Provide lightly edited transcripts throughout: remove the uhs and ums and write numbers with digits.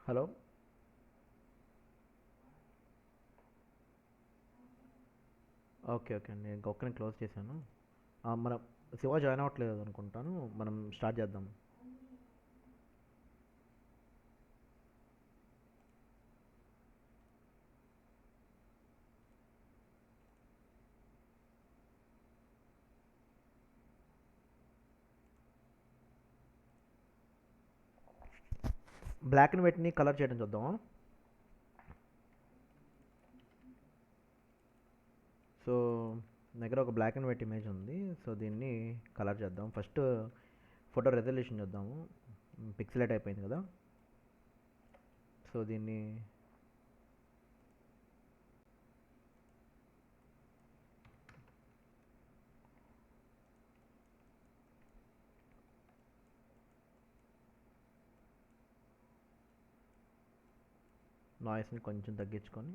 Hello. Okay okay అండి, ఇంకొకరిని close చేశాను. మనం శివ జాయిన్ అవ్వట్లేదు అనుకుంటాను. మనం స్టార్ట్ చేద్దాం. బ్లాక్ అండ్ వైట్ని కలర్ చేయడం చూద్దాం. సో దగ్గర ఒక బ్లాక్ అండ్ వైట్ ఇమేజ్ ఉంది. సో దీన్ని కలర్ చేద్దాం. ఫస్ట్ ఫోటో రెజల్యూషన్ చూద్దాము. పిక్సలేట్ అయిపోయింది కదా. సో దీన్ని నాయిస్ని కొంచెం తగ్గించుకొని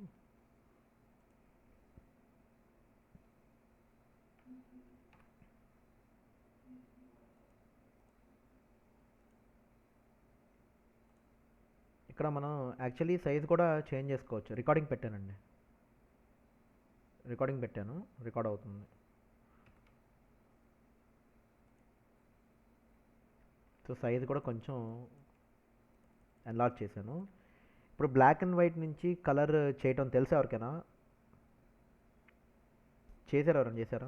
ఇక్కడ మనం యాక్చువల్లీ సైజ్ కూడా చేంజ్ చేసుకోవచ్చు. రికార్డింగ్ పెట్టానండి, రికార్డింగ్ పెట్టాను, రికార్డ్ అవుతుంది. సో సైజ్ కూడా కొంచెం ఎన్లార్జ్ చేశాను. ఇప్పుడు బ్లాక్ అండ్ వైట్ నుంచి కలర్ చేయటం తెలుసా ఎవరికైనా? చేశారా? ఎవరైనా చేశారా?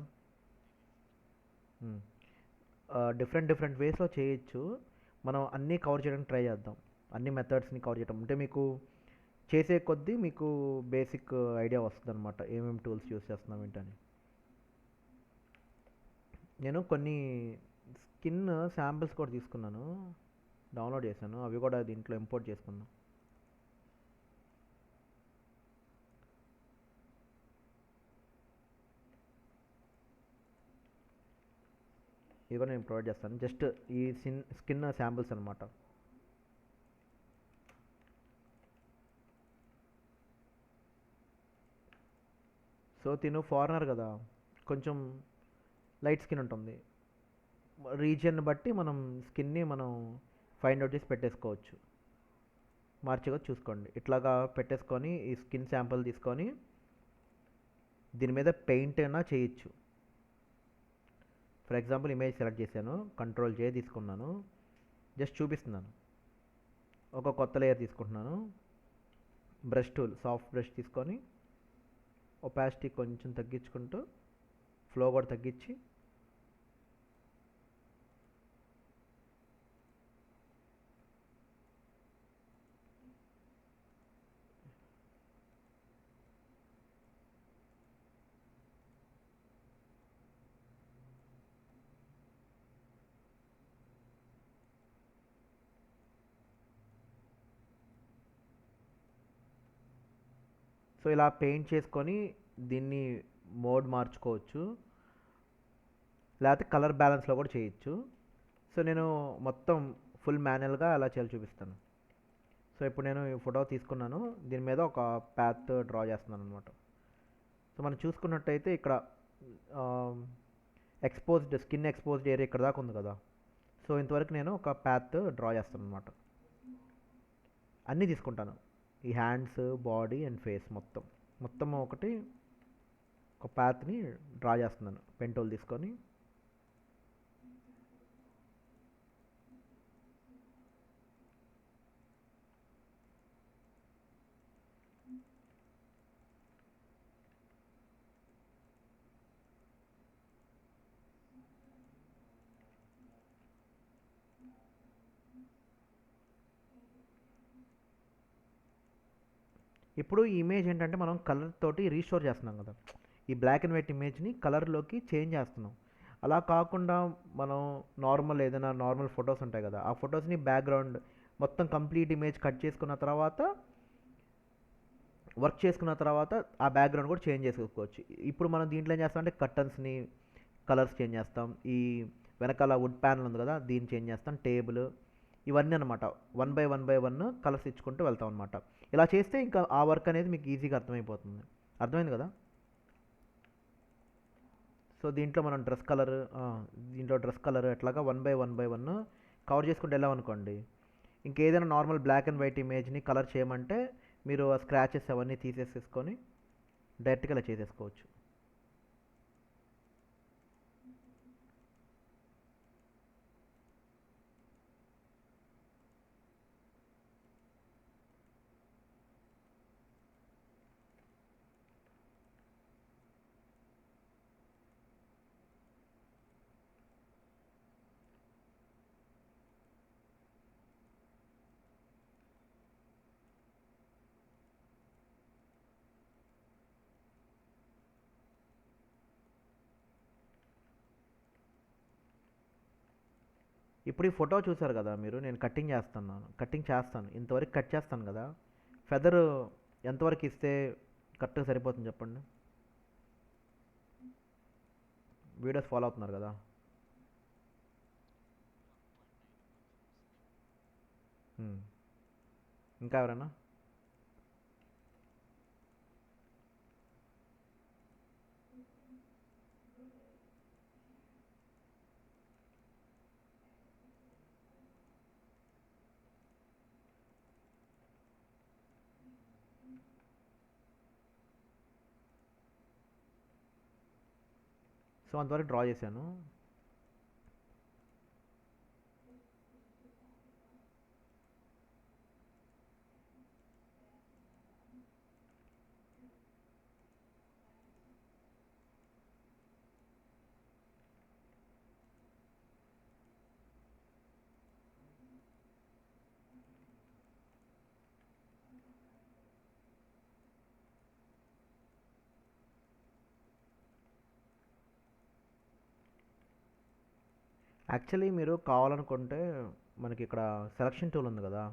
డిఫరెంట్ డిఫరెంట్ వేస్లో చేయొచ్చు. మనం అన్నీ కవర్ చేయడానికి ట్రై చేద్దాం. అన్ని మెథడ్స్ని కవర్ చేయడం అంటే మీకు చేసే కొద్దీ మీకు బేసిక్ ఐడియా వస్తుంది అనమాట, ఏమేమి టూల్స్ యూస్ చేస్తున్నాం ఏంటని. నేను కొన్ని స్కిన్ శాంపిల్స్ కూడా తీసుకున్నాను, డౌన్లోడ్ చేశాను. అవి కూడా దీంట్లో ఇంపోర్ట్ చేసుకున్నాను. ఇది కూడా నేను ప్రొవైడ్ చేస్తాను. జస్ట్ ఈ స్కిన్ శాంపిల్స్ అనమాట. సో తిను ఫారినర్ కదా, కొంచెం లైట్ స్కిన్ ఉంటుంది. రీజియన్ బట్టి మనం స్కిన్ని మనం ఫైండ్ అవుట్ చేసి పెట్టేసుకోవచ్చు. మార్చిగా చూసుకోండి, ఇట్లాగా పెట్టేసుకొని ఈ స్కిన్ శాంపుల్ తీసుకొని దీని మీద పెయింట్ అయినా చేయొచ్చు. ఫర్ ఎగ్జాంపుల్ ఇమేజ్ సెలెక్ట్ చేశాను, కంట్రోల్ జే తీసుకున్నాను, జస్ట్ చూపిస్తున్నాను. ఒక కొత్త లేయర్ తీసుకుంటున్నాను. బ్రష్ టూల్, సాఫ్ట్ బ్రష్ తీసుకొని ఒపాసిటీ కొంచెం తగ్గించుకుంటూ ఫ్లో కూడా తగ్గించి సో ఇలా పెయింట్ చేసుకొని దీన్ని మోడ్ మార్చుకోవచ్చు, లేకపోతే కలర్ బ్యాలెన్స్లో కూడా చేయొచ్చు. సో నేను మొత్తం ఫుల్ మాన్యువల్గా అలా చేయాలి చూపిస్తాను. సో ఇప్పుడు నేను ఈ ఫోటో తీసుకున్నాను, దీని మీద ఒక ప్యాత్ డ్రా చేస్తున్నాను అనమాట. సో మనం చూసుకున్నట్టయితే ఇక్కడ ఎక్స్పోజ్డ్ స్కిన్ ఎక్స్పోజ్డ్ ఏరియా ఇక్కడ దాకా ఉంది కదా. సో ఇంతవరకు నేను ఒక ప్యాత్ డ్రా చేస్తాను అనమాట. అన్నీ తీసుకుంటాను, ఈ హ్యాండ్స్, బాడీ అండ్ ఫేస్ మొత్తం మొత్తం ఒకటి ఒక ప్యాత్ని డ్రా చేస్తున్నాను పెన్ టూల్ తీసుకొని. ఇప్పుడు ఈ ఇమేజ్ ఏంటంటే మనం కలర్ తోటి రీస్టోర్ చేస్తున్నాం కదా, ఈ బ్లాక్ అండ్ వైట్ ఇమేజ్ని కలర్లోకి చేంజ్ చేస్తున్నాం. అలా కాకుండా మనం నార్మల్ ఏదైనా నార్మల్ ఫొటోస్ ఉంటాయి కదా, ఆ ఫొటోస్ని బ్యాక్గ్రౌండ్ మొత్తం కంప్లీట్ ఇమేజ్ కట్ చేసుకున్న తర్వాత వర్క్ చేసుకున్న తర్వాత ఆ బ్యాక్గ్రౌండ్ కూడా చేంజ్ చేసుకోవచ్చు. ఇప్పుడు మనం దీంట్లో ఏం చేస్తామంటే కర్టన్స్ని కలర్స్ చేంజ్ చేస్తాం, ఈ వెనకాల వుడ్ ప్యానల్ ఉంది కదా దీన్ని చేంజ్ చేస్తాం, టేబుల్, ఇవన్నీ అనమాట వన్ బై వన్ కలర్స్ ఇచ్చుకుంటూ వెళ్తాం అనమాట. ఇలా చేస్తే ఇంకా ఆ వర్క్ అనేది మీకు ఈజీగా అర్థమైపోతుంది. అర్థమైంది కదా. సో దీంట్లో మనం డ్రెస్ కలర్, దీంట్లో డ్రెస్ కలర్ ఎట్లాగా వన్ బై వన్ కవర్ చేసుకుంటూ వెళ్ళామనుకోండి, ఇంకేదైనా నార్మల్ బ్లాక్ అండ్ వైట్ ఇమేజ్ని కలర్ చేయమంటే మీరు ఆ స్క్రాచెస్ అవన్నీ తీసేసేసుకొని డైరెక్ట్గా ఇలా చేసేసుకోవచ్చు. ఇప్పుడు ఈ ఫోటో చూసారు కదా మీరు, నేను కటింగ్ చేస్తాను, ఇంతవరకు కట్ చేస్తాను కదా. ఫెదర్ ఎంతవరకు ఇస్తే కరెక్ట్గా సరిపోతుంది చెప్పండి. వీడియోస్ ఫాలో అవుతున్నారు కదా. హ్మ్. ఇంకా ఎవరైనా? సో అంతవరకు డ్రా చేశాను. యాక్చువల్లీ మీరు కావాలనుకుంటే మనకి ఇక్కడ సెలక్షన్ టూల్ ఉంది కదా,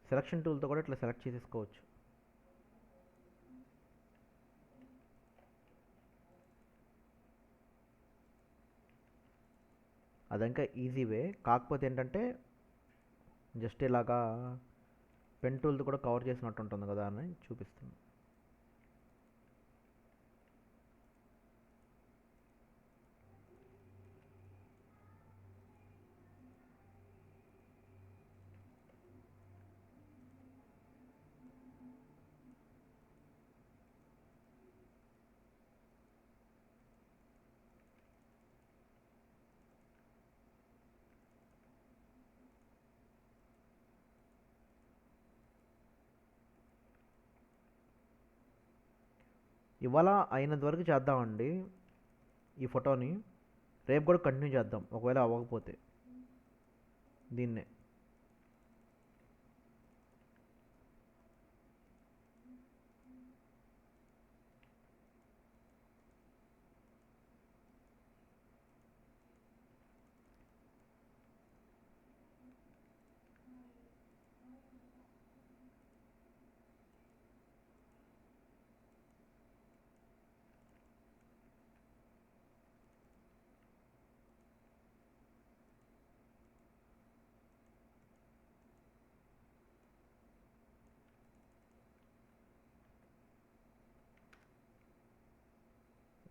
సెలక్షన్ టూల్తో కూడా ఇట్లా సెలెక్ట్ చేసేసుకోవచ్చు. అదంకా ఈజీ వే. కాకపోతే ఏంటంటే జస్ట్ ఇలాగా పెన్ టూల్తో కూడా కవర్ చేసినట్టు ఉంటుంది కదా అని చూపిస్తుంది. ఇవాళ అయినంత వరకు చేద్దామండి ఈ ఫోటోని. రేపు కూడా కంటిన్యూ చేద్దాం ఒకవేళ అవ్వకపోతే దీన్నే.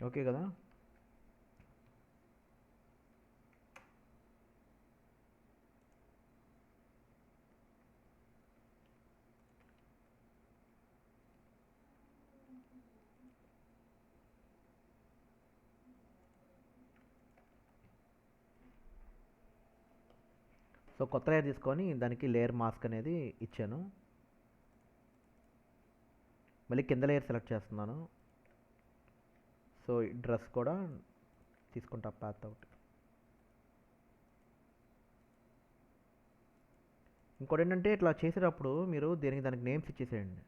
ఓకే కదా. సో కొత్త లేయర్ తీసుకొని దానికి లేయర్ మాస్క్ అనేది ఇచ్చాను. మళ్ళీ కింద లేయర్ సెలెక్ట్ చేస్తున్నాను. సో ఈ డ్రెస్ కూడా తీసుకుంటా పాత్ అవుట్. ఇంకోటి ఏంటంటే ఇట్లా చేసేటప్పుడు మీరు దానికి నేమ్స్ ఇచ్చేసేయండి.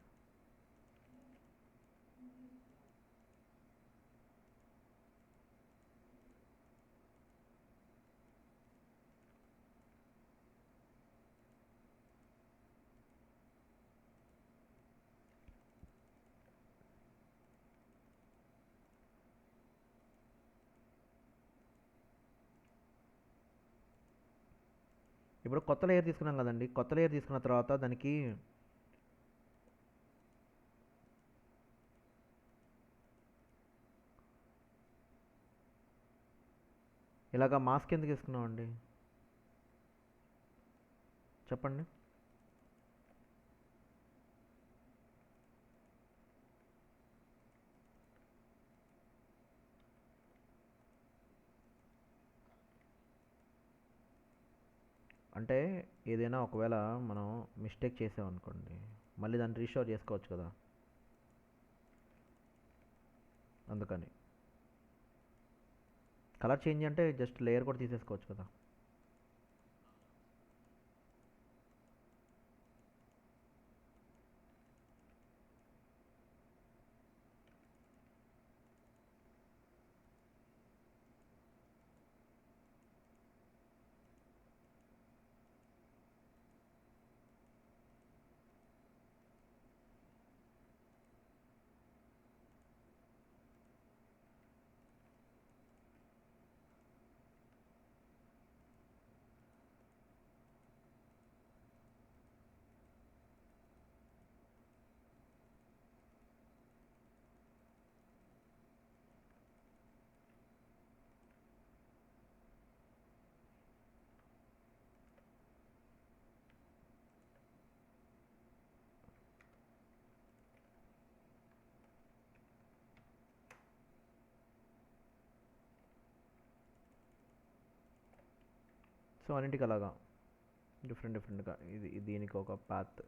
ఇప్పుడు కొత్త లేయర్ తీసుకున్నాం కదండి, కొత్త లేయర్ తీసుకున్న తర్వాత దానికి ఇలాగ మాస్క్ ఎందుకు వేసుకున్నామండి? చెప్పండి. అంటే ఏదైనా ఒకవేళ మనం మిస్టేక్ చేసామనుకోండి, మళ్ళీ దాన్ని రీస్టోర్ చేసుకోవచ్చు కదా, అందుకని. కలర్ చేంజ్ అంటే జస్ట్ లేయర్ కూడా తీసేసుకోవచ్చు కదా. సో అన్నింటికి అలాగా డిఫరెంట్ డిఫరెంట్గా దీనికి ఒక పాత్.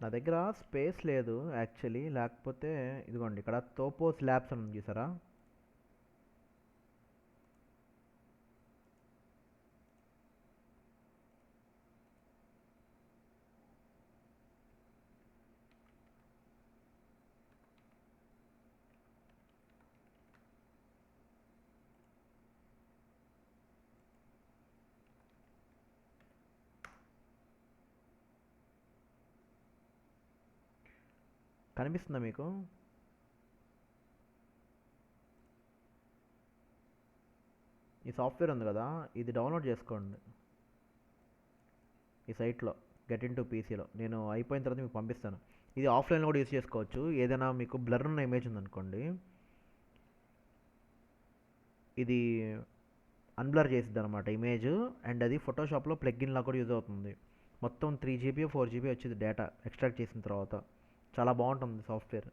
నా దగ్గర స్పేస్ లేదు యాక్చువల్లీ, లేకపోతే ఇదిగోండి ఇక్కడ తోపోస్ ల్యాబ్స్ అని ఉంది చూసారా. కనిపిస్తుందా మీకు? ఈ సాఫ్ట్వేర్ ఉంది కదా, ఇది డౌన్లోడ్ చేసుకోండి ఈ సైట్లో, గెట్ ఇన్ టు పీసీలో. నేను అయిపోయిన తర్వాత మీకు పంపిస్తాను. ఇది ఆఫ్లైన్లో కూడా యూస్ చేసుకోవచ్చు. ఏదైనా మీకు బ్లర్ ఉన్న ఇమేజ్ ఉందనుకోండి, ఇది అన్బ్లర్ చేసిద్ది అనమాట ఇమేజ్. అండ్ అది ఫోటోషాప్లో ప్లగ్ఇన్ లా కూడా యూజ్ అవుతుంది. మొత్తం 3 GB 4 GB వచ్చింది డేటా ఎక్స్ట్రాక్ట్ చేసిన తర్వాత. చాలా బాగుంటుంది సాఫ్ట్వేర్.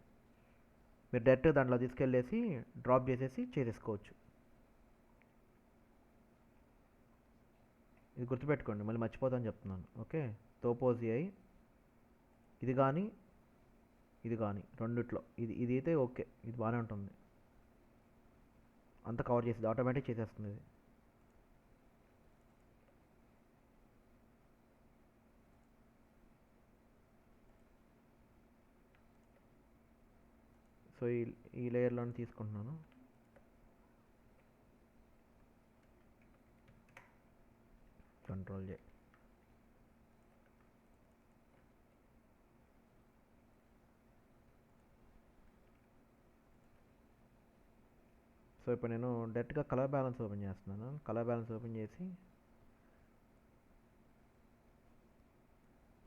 మీరు డైరెక్ట్ దాంట్లో తీసుకెళ్ళేసి డ్రాప్ చేసేసి చేసేసుకోవచ్చు. ఇది గుర్తుపెట్టుకోండి, మళ్ళీ మర్చిపోతాను చెప్తున్నాను. ఓకే, తోపోజిఐ ఇది కానీ ఇది కానీ రెండిట్లో ఇది అయితే ఓకే, ఇది బాగానే ఉంటుంది. అంతా కవర్ చేసేది ఆటోమేటిక్ చేసేస్తుంది ఇది. సో ఈ లేయర్లోనే తీసుకుంటున్నాను. కంట్రోల్ చే. సో ఇప్పుడు నేను డైరెక్ట్గా కలర్ బ్యాలెన్స్ ఓపెన్ చేస్తున్నాను. కలర్ బ్యాలెన్స్ ఓపెన్ చేసి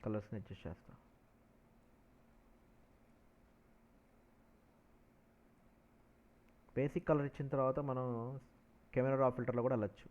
కలర్స్ని అడ్జస్ట్ చేస్తాను. బేసిక్ కలర్ ఇచ్చిన తర్వాత మనం కెమెరా రా ఫిల్టర్లో కూడా వెళ్ళచ్చు.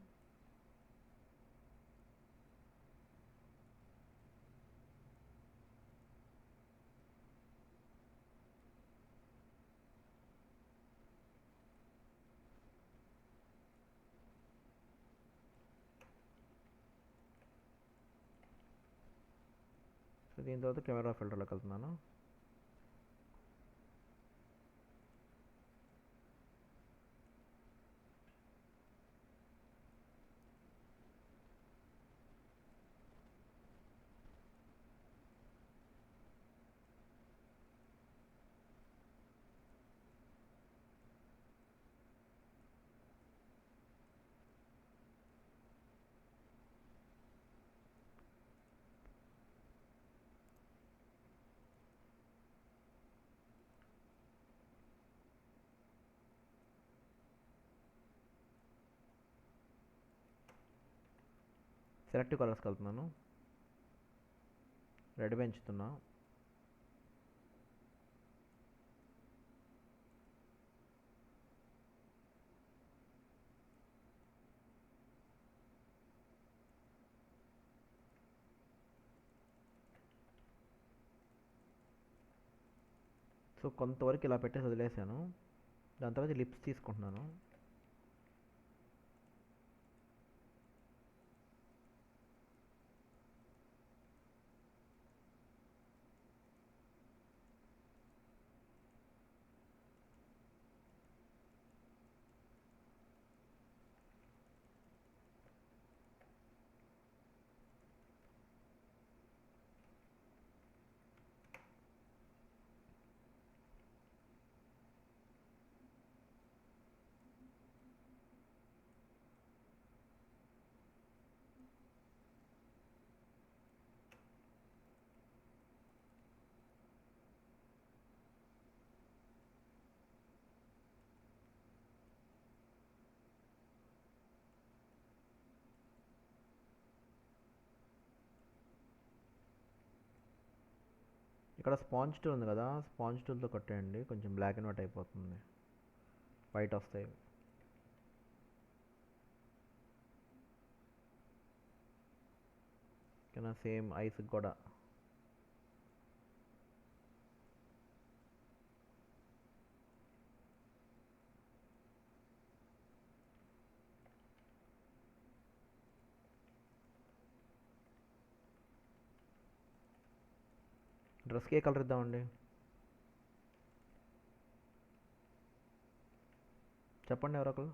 సో దీని తర్వాత కెమెరా ఫిల్టర్లోకి వెళ్తున్నాను. సెలెక్టివ్ కలర్స్కి వెళ్తున్నాను, రెడ్ పెంచుతున్నా. సో కొంతవరకు ఇలా పెట్టేసి వదిలేసాను. దాని తర్వాత లిప్స్ తీసుకుంటున్నాను. ఇక్కడ స్పాంజ్ టూల్ ఉంది కదా, స్పాంజ్ టూల్తో కొట్టేయండి, కొంచెం బ్లాక్ అండ్ వైట్ అయిపోతుంది, వైట్ వస్తాయి. ఓకేనా, సేమ్ ఐస్కి కూడా. డ్రెస్కి ఏ కలర్ ఇద్దామండి, చెప్పండి ఎవరొకరు.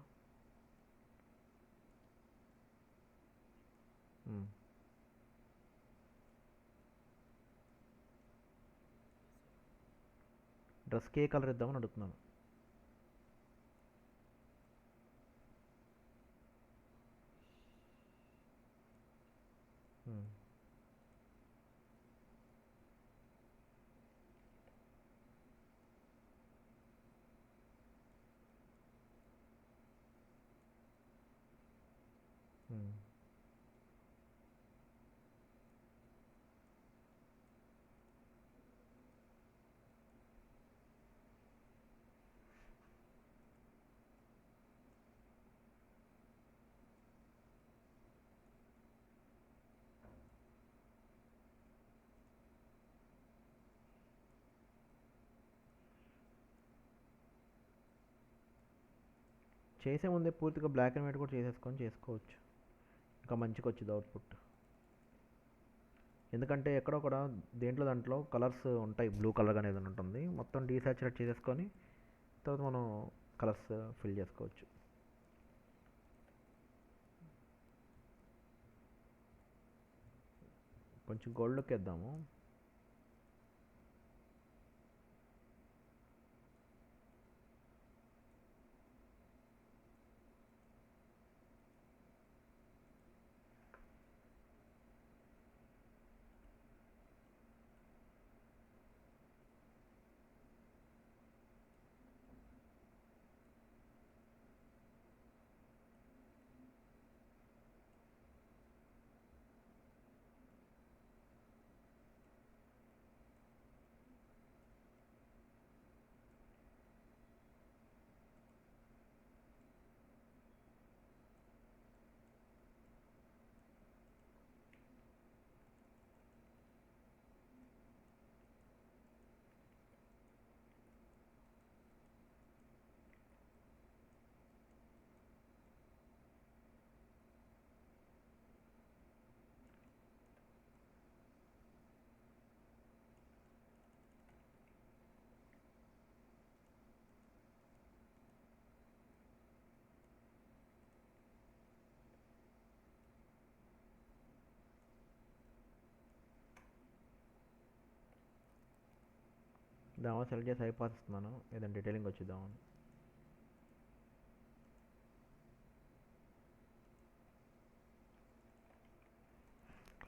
డ్రెస్కి ఏ కలర్ ఇద్దామని అడుగుతున్నాను. మ్మ్. మ్మ్. చేసే ముందే పూర్తిగా బ్లాక్ అండ్ వైట్ కూడా చేసేసుకొని చేసుకోవచ్చు, ఇంకా మంచిగా వచ్చింది అవుట్పుట్. ఎందుకంటే ఎక్కడో కూడా దాంట్లో కలర్స్ ఉంటాయి, బ్లూ కలర్ అనేది ఉంటుంది, మొత్తం డీసాచురేట్ చేసేసుకొని తర్వాత మనం కలర్స్ ఫిల్ చేసుకోవచ్చు. కొంచెం గోల్డ్ లుక్ వేద్దాము. దాని సెలెక్ట్ చేసి అయిపోతున్నాను, ఏదైనా డీటెయిలింగ్ వచ్చిద్దామని.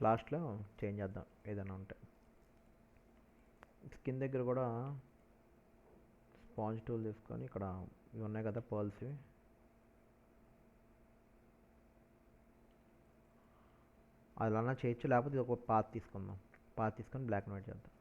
లాస్ట్లో చేంజ్ చేద్దాం ఏదైనా ఉంటే. స్కిన్ దగ్గర కూడా స్పాంజ్ టూల్ తీసుకొని ఇక్కడ ఇవి ఉన్నాయి కదా పర్ల్స్వి, అలానా చేయొచ్చు, లేకపోతే ఇది ఒక పాత్ తీసుకుందాం. పాత్ తీసుకొని బ్లాక్ అండ్ వైట్ చేద్దాం.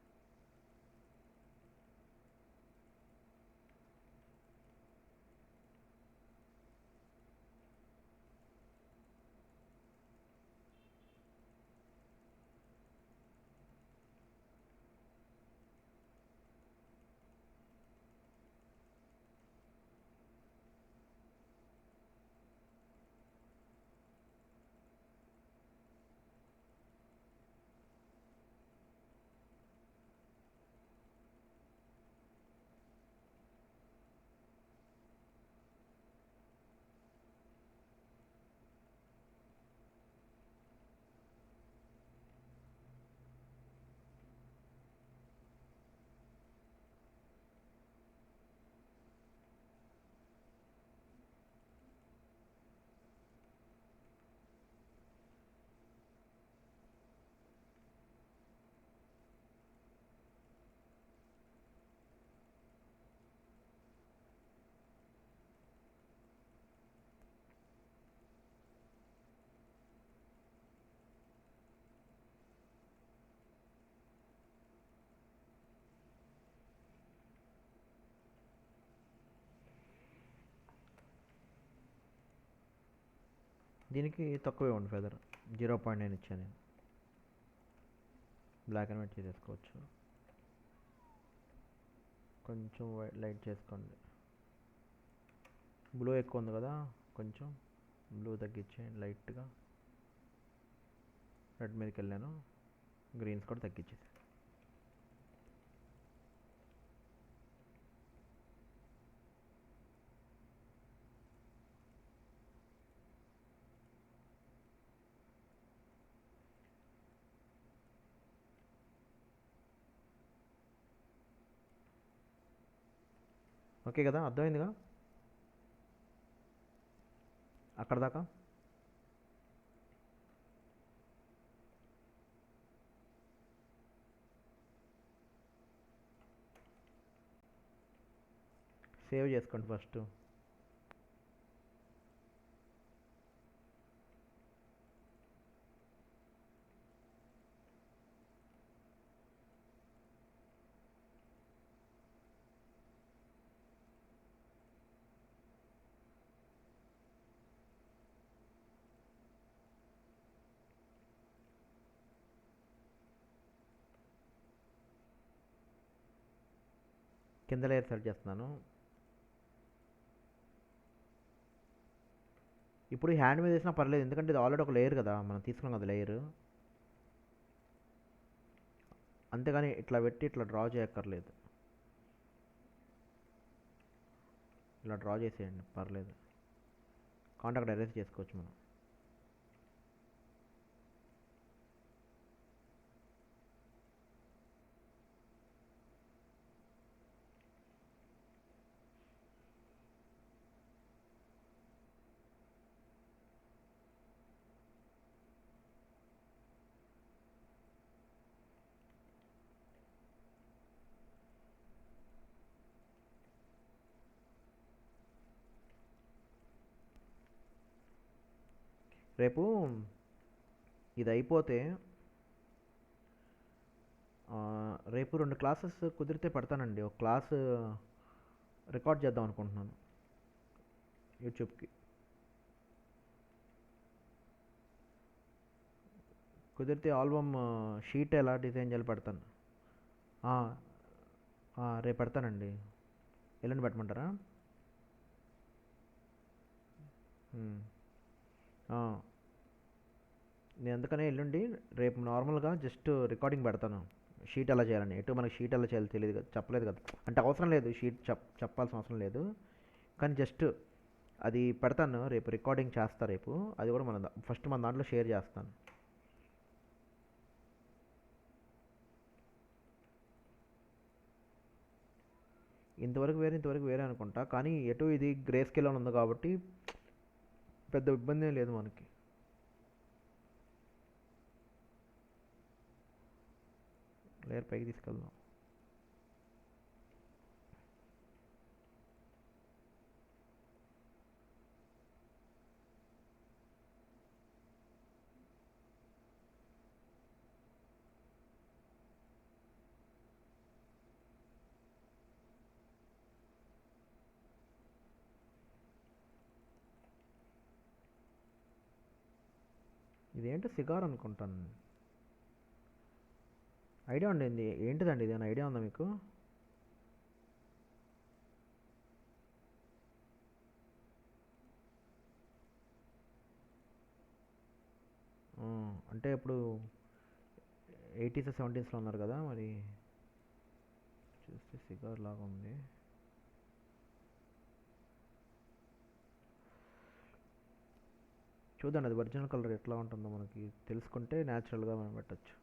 దీనికి తక్కువే ఉంది ఫెదర్, 0.9 ఇచ్చాను నేను. బ్లాక్ అండ్ వైట్ చేసేసుకోవచ్చు. కొంచెం లైట్ చేసుకోండి. బ్లూ ఎక్కువ ఉంది కదా, కొంచెం బ్లూ తగ్గించేయండి లైట్గా. రెడ్ మీదకి వెళ్ళాను, గ్రీన్స్ కూడా తగ్గించేసి. ఓకే కదా, అర్థమైందిగా అక్కడ దాకా. సేవ్ చేసుకోండి ఫస్ట్. కింద లేయర్ సెలెక్ట్ చేస్తున్నాను. ఇప్పుడు హ్యాండ్ మీద వేసినా పర్లేదు, ఎందుకంటే ఇది ఆల్రెడీ ఒక లేయర్ కదా, మనం తీసుకున్నాం కదా లేయర్. అంతేగాని ఇట్లా పెట్టి ఇట్లా డ్రా చేయక్కర్లేదు, ఇలా డ్రా చేసేయండి పర్లేదు. కాంటాక్ట్ ఎరేజ్ చేసుకోవచ్చు మనం. రేపు ఇది అయిపోతే రేపు 2 క్లాసెస్ కుదిరితే పెడతానండి. ఒక క్లాస్ రికార్డ్ చేద్దాం అనుకుంటున్నాను యూట్యూబ్కి. కుదిరితే ఆల్బమ్ షీట్ ఎలా డిజైన్ చేయాలి పెడతాను. ఆ, రేపు పెడతానండి. ఎల్లుండి పెట్టమంటారా? ఉమ్, ఆ, నేను అందుకనే ఎల్లుండి, రేపు నార్మల్గా జస్ట్ రికార్డింగ్ పెడతాను. షీట్ ఎలా చేయాలని, ఎటు మనకి షీట్ ఎలా చేయాలో తెలియదు కదా, చెప్పలేదు కదా, అంటే అవసరం లేదు షీట్ చెప్పాల్సిన అవసరం లేదు. కానీ జస్ట్ అది పెడతాను, రేపు రికార్డింగ్ చేస్తా రేపు. అది కూడా ఫస్ట్ మన దాంట్లో షేర్ చేస్తాను. ఇంతవరకు వేరే అనుకుంటా, కానీ ఎటు ఇది గ్రే స్కేల్లో ఉంది కాబట్టి పెద్ద ఇబ్బంది ఏం లేదు మనకి. లేయర్ పైకి తీసుకెళ్దాం. ఇదేంటో సిగార్ అనుకుంటాను. ఐడియా ఉండింది ఏంటిదండి, ఇది ఐడియా ఉందా మీకు? అంటే ఇప్పుడు 80s 70sలో ఉన్నారు కదా మరి. చూస్తే సిగార్ లాగా ఉంది. చూడండి అది ఒరిజినల్ కలర్ ఎట్లా ఉంటుందో మనకి తెలుసుకుంటే న్యాచురల్గా మనం పెట్టచ్చు.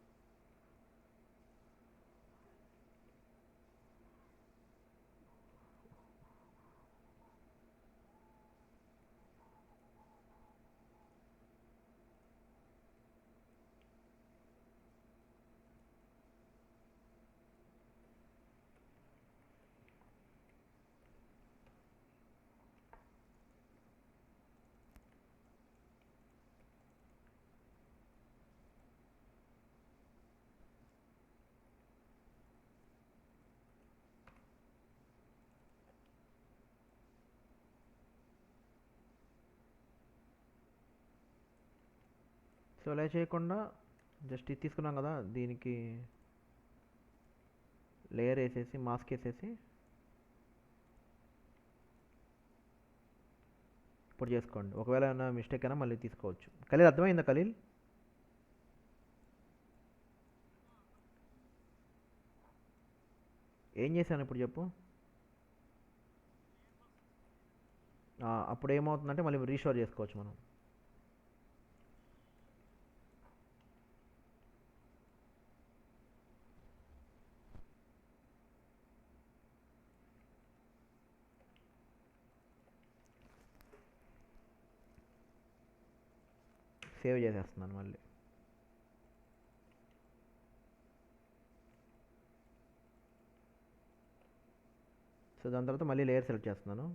సో అలా చేయకుండా జస్ట్ ఇది తీసుకున్నాం కదా, దీనికి లేయర్ వేసేసి మాస్క్ వేసేసి ఇప్పుడు చేసుకోండి. ఒకవేళ ఏమైనా మిస్టేక్ అయినా మళ్ళీ తీసుకోవచ్చు. ఖలీల్ అర్థమైందా ఖలీల్? ఏం చేశాను ఇప్పుడు చెప్పు. అప్పుడు ఏమవుతుందంటే మళ్ళీ రీస్టోర్ చేసుకోవచ్చు మనం. సేవ్ చేసేస్తున్నాను మళ్ళీ. సో దాని తర్వాత మళ్ళీ లేయర్ సెలెక్ట్ చేస్తున్నాను.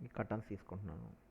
ఈ కర్టన్స్ తీసుకుంటున్నాను.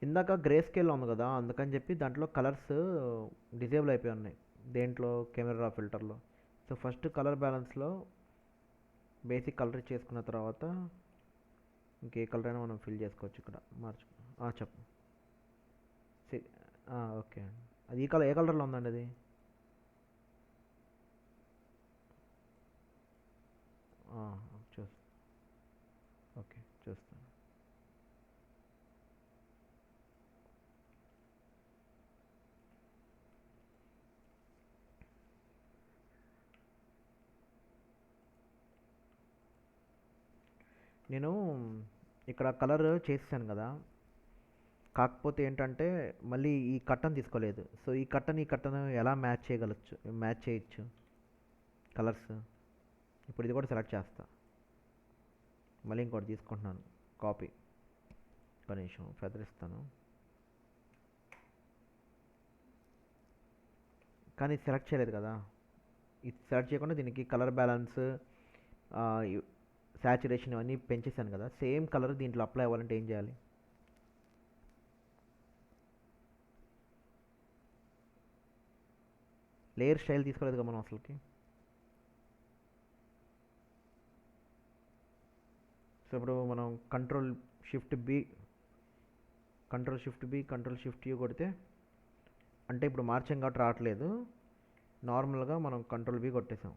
ఇందాక గ్రే స్కేల్లో ఉంది కదా, అందుకని చెప్పి దాంట్లో కలర్స్ డిజేబుల్ అయిపోయి ఉన్నాయి దేంట్లో, కెమెరా ఫిల్టర్లో. సో ఫస్ట్ కలర్ బ్యాలెన్స్లో బేసిక్ కలర్ చేసుకున్న తర్వాత ఇంకే కలర్ అయినా మనం ఫిల్ చేసుకోవచ్చు ఇక్కడ మార్చు. చెప్పు. సి- ఓకే అండి. అది ఈ కలర్ ఏ కలర్లో ఉందండి అది? ఆ, చూస్ ఓకే చూస్తాను. నేను ఇక్కడ కలర్ చేసేసాను కదా, కాకపోతే ఏంటంటే మళ్ళీ ఈ కట్టన్ తీసుకోలేదు. సో ఈ కట్టను ఎలా మ్యాచ్ చేయొచ్చు కలర్స్. ఇప్పుడు ఇది కూడా సెలెక్ట్ చేస్తా. మళ్ళీ ఇంకోటి తీసుకుంటున్నాను కాపీ. ఒక నిమిషం ఫెదర్ ఇస్తాను. కానీ ఇది సెలెక్ట్ చేయలేదు కదా. ఇది సెలెక్ట్ చేయకుండా దీనికి కలర్ బ్యాలెన్స్, సాచురేషన్ ఇవన్నీ పెంచేసాను కదా. సేమ్ కలర్ దీంట్లో అప్లై అవ్వాలంటే ఏం చేయాలి? లేయర్ స్టైల్ తీసుకోలేదు కదా మనం అసలుకి. సో ఇప్పుడు మనం control shift be control shift you కొడితే, అంటే ఇప్పుడు మార్చాం కాబట్టి రావట్లేదు. నార్మల్గా మనం కంట్రోల్ బి కొట్టేసాం,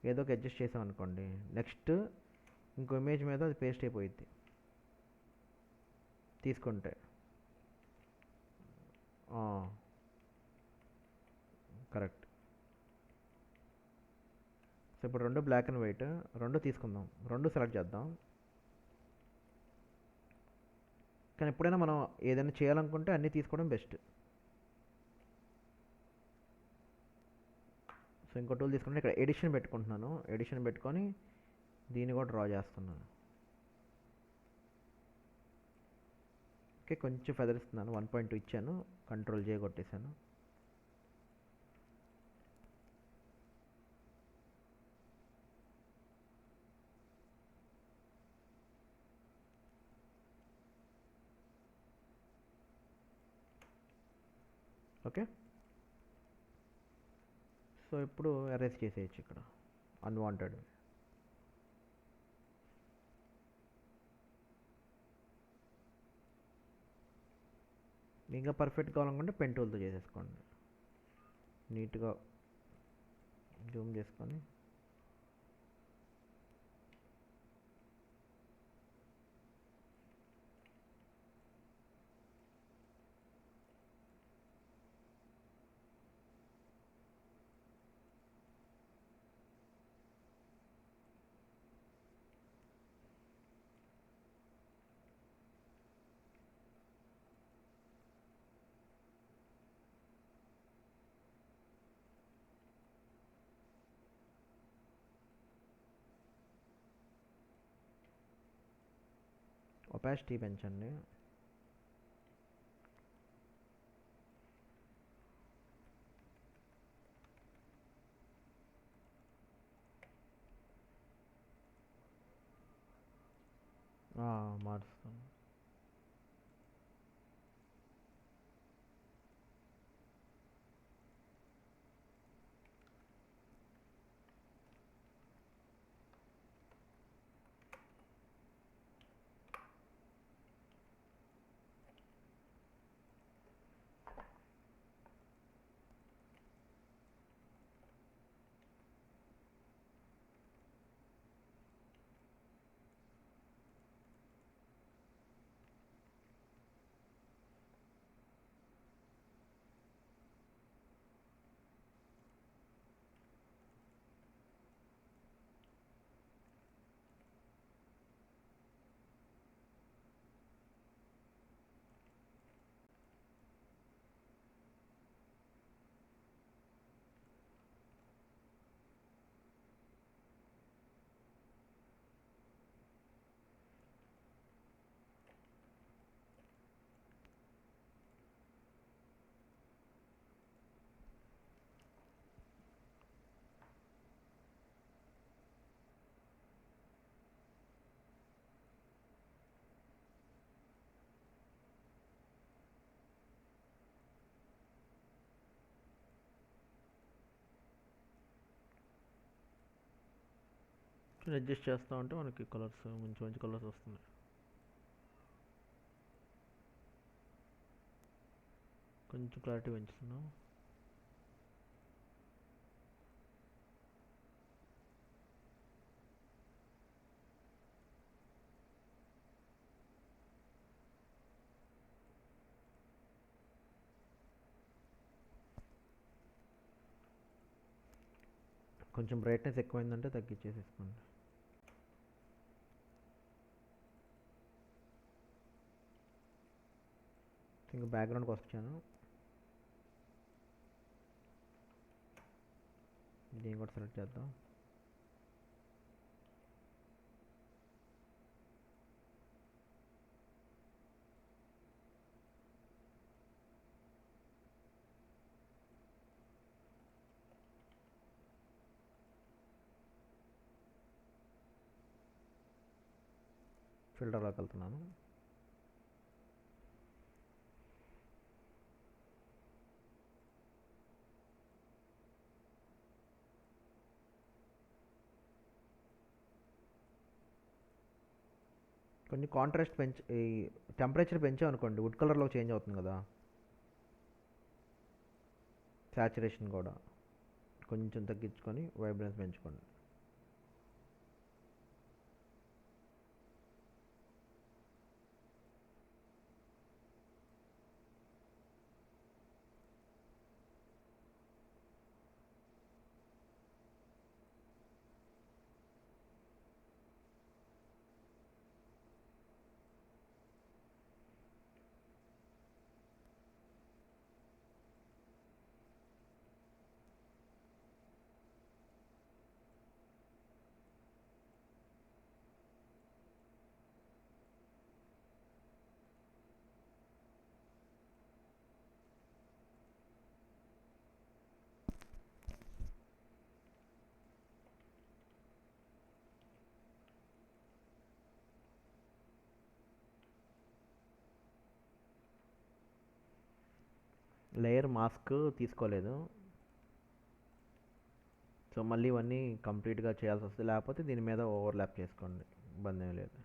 ఏదో ఒక అడ్జస్ట్ చేసాం అనుకోండి, నెక్స్ట్ ఇంకో ఇమేజ్ మీద అది పేస్ట్ అయిపోయింది తీసుకుంటే. కరెక్ట్. సో ఇప్పుడు రెండు బ్లాక్ అండ్ వైట్, రెండు తీసుకుందాం, రెండు సెలెక్ట్ చేద్దాం. కానీ ఎప్పుడైనా మనం ఏదైనా చేయాలనుకుంటే అన్నీ తీసుకోవడం బెస్ట్. సో ఇంకో టూల్ తీసుకుంటే ఇక్కడ ఎడిషన్ పెట్టుకుంటున్నాను, ఎడిషన్ పెట్టుకొని దీన్ని కూడా డ్రా చేస్తున్నాను. ఓకే, కొంచెం ఫెదర్ ఇస్తున్నాను, 1.2 ఇచ్చాను, కంట్రోల్ జే కొట్టేశాను. ఓకే, సో ఇప్పుడు ఎరేజ్ చేసేయచ్చు ఇక్కడ అన్వాంటెడ్. ఇంకా పర్ఫెక్ట్ కావాలనుకుంటే పెన్ టూల్తో చేసేసుకోండి, నీట్గా జూమ్ చేసుకొని. ఒపాసిటీ పెంచండి. మారుస్తాను. అడ్జస్ట్ చేస్తూ ఉంటే మనకి కలర్స్ మంచి మంచి కలర్స్ వస్తున్నాయి. కొంచెం క్లారిటీ పెంచుతున్నాం. కొంచెం బ్రైట్నెస్ ఎక్కువైందంటే తగ్గించేసేసుకోండి. ఇంకా బ్యాక్గ్రౌండ్కి వచ్చాను, దీన్ని కూడా సెలెక్ట్ చేద్దాం. ఫిల్టర్లోకి వెళ్తున్నాను. కొంచెం కాంట్రాస్ట్ పెంచి ఈ టెంపరేచర్ పెంచామనుకోండి వుడ్ కలర్లో చేంజ్ అవుతుంది కదా. సాచురేషన్ కూడా కొంచెం తగ్గించుకొని వైబ్రెన్స్ పెంచుకోండి. లేయర్ మాస్క్ తీసుకోలేదు, సో మళ్ళీ ఇవన్నీ కంప్లీట్గా చేయాల్సి వస్తుంది. లేకపోతే దీని మీద ఓవర్లాప్ చేసుకోండి, ఇబ్బంది ఏం లేదు.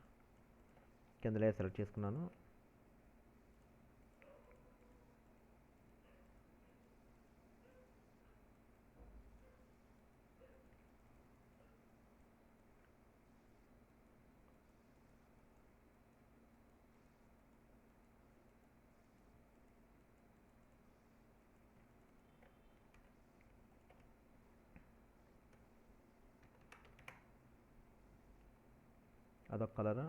కింద లేయర్ సెలెక్ట్ చేసుకున్నాను. అదొక కలర్.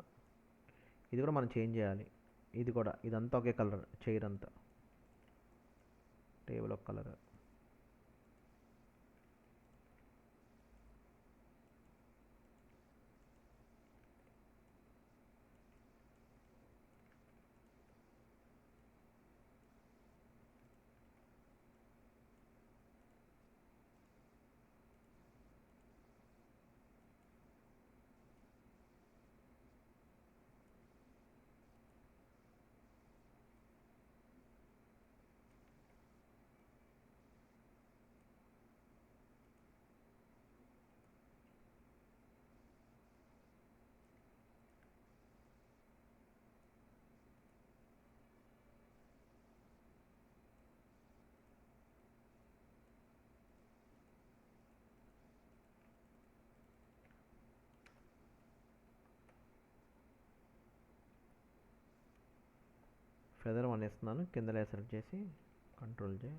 ఇది కూడా మనం చేంజ్ చేయాలి. ఇది కూడా ఇదంతా ఒకే కలర్, చైర్ అంతా. టేబుల్ ఒక కలర్. ఫెదర్ 1 ఇస్తున్నాను. కింద లేయర్ సెలెక్ట్ చేసి కంట్రోల్ చేయి.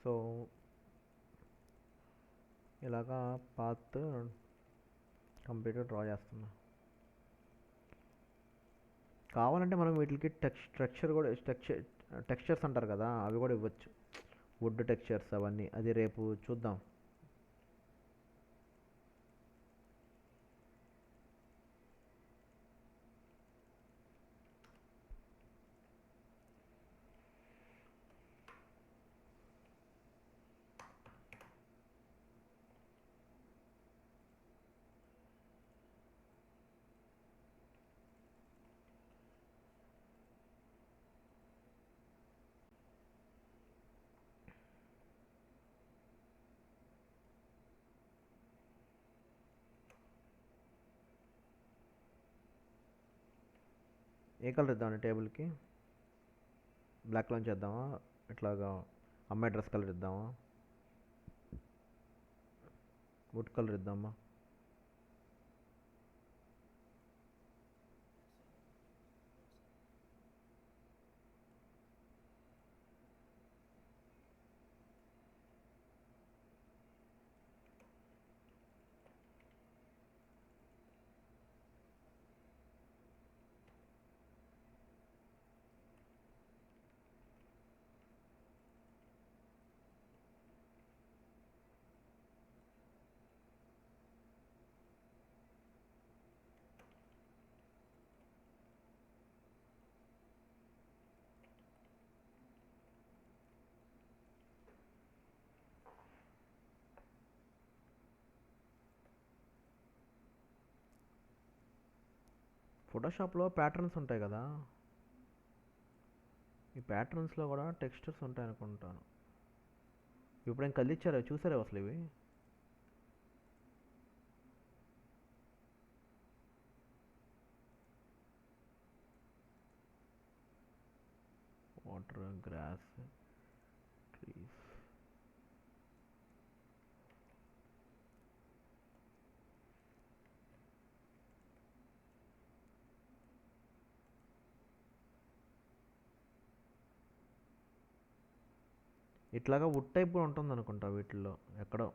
సో ఇలాగా పాత్ కంప్లీట్గా డ్రా చేస్తున్నా. కావాలంటే మనం వీటికి స్ట్రక్చర్ కూడా టెక్స్చర్స్ అంటారు కదా, అవి కూడా ఇవ్వచ్చు. వుడ్ టెక్స్చర్స్ అవన్నీ, అది రేపు చూద్దాం. ఏ కలర్ ఇద్దామండి టేబుల్కి? బ్లాక్లో చేద్దామా? ఇట్లాగా అమ్మాయి డ్రెస్ కలర్ ఇద్దామా? వుడ్ కలర్ ఇద్దామా? ఫోటోషాప్లో ప్యాటర్న్స్ ఉంటాయి కదా, ఈ ప్యాటర్న్స్లో కూడా టెక్స్చర్స్ ఉంటాయి అనుకుంటాను. ఇప్పుడు ఏం కదిలిచ్చారో చూసారా అసలు ఇవి? Water, grass, trees. ఇట్లాగా వుడ్ టైప్ కూడా ఉంటుంది అనుకుంటా వీటిల్లో ఎక్కడో.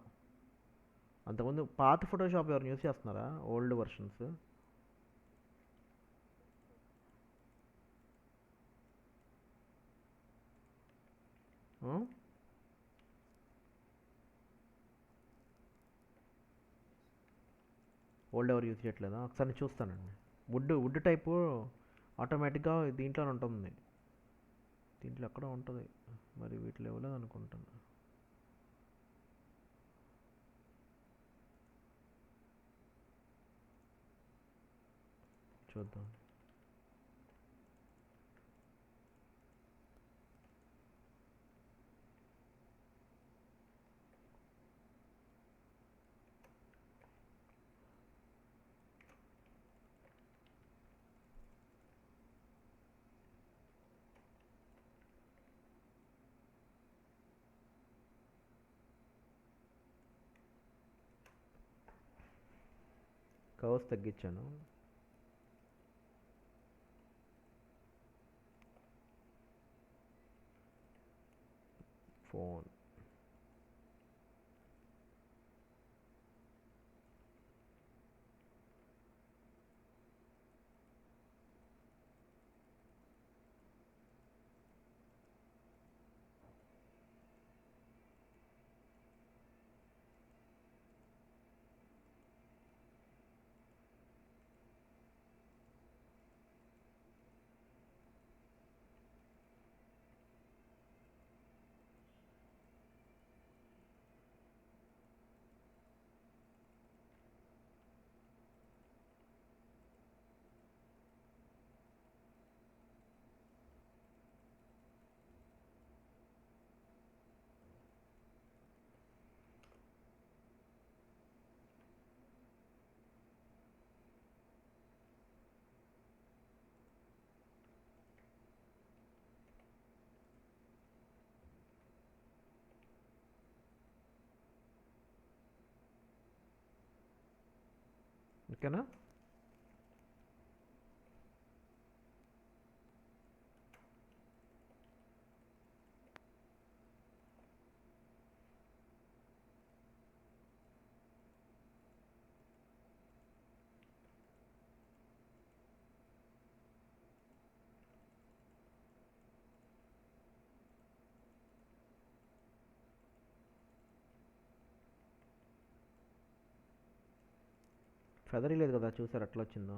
అంతకుముందు పాత ఫోటోషాప్ ఎవరు యూస్ చేస్తున్నారా, ఓల్డ్ వర్షన్స్? ఓల్డ్ ఎవరు యూస్ చేయట్లేదా? ఒకసారి నేను చూస్తానండి. వుడ్ టైపు ఆటోమేటిక్గా దీంట్లోనే ఉంటుంది. దీంట్లో ఎక్కడో ఉంటుంది, మరి వీటిలో ఇవ్వలేదు అనుకుంటాను. చూద్దాం. కవర్స్ తగ్గించాను. ఫోన్. ఓకేనా? ఫెదరీ లేదు కదా, చూసారు ఎట్లా వచ్చిందో.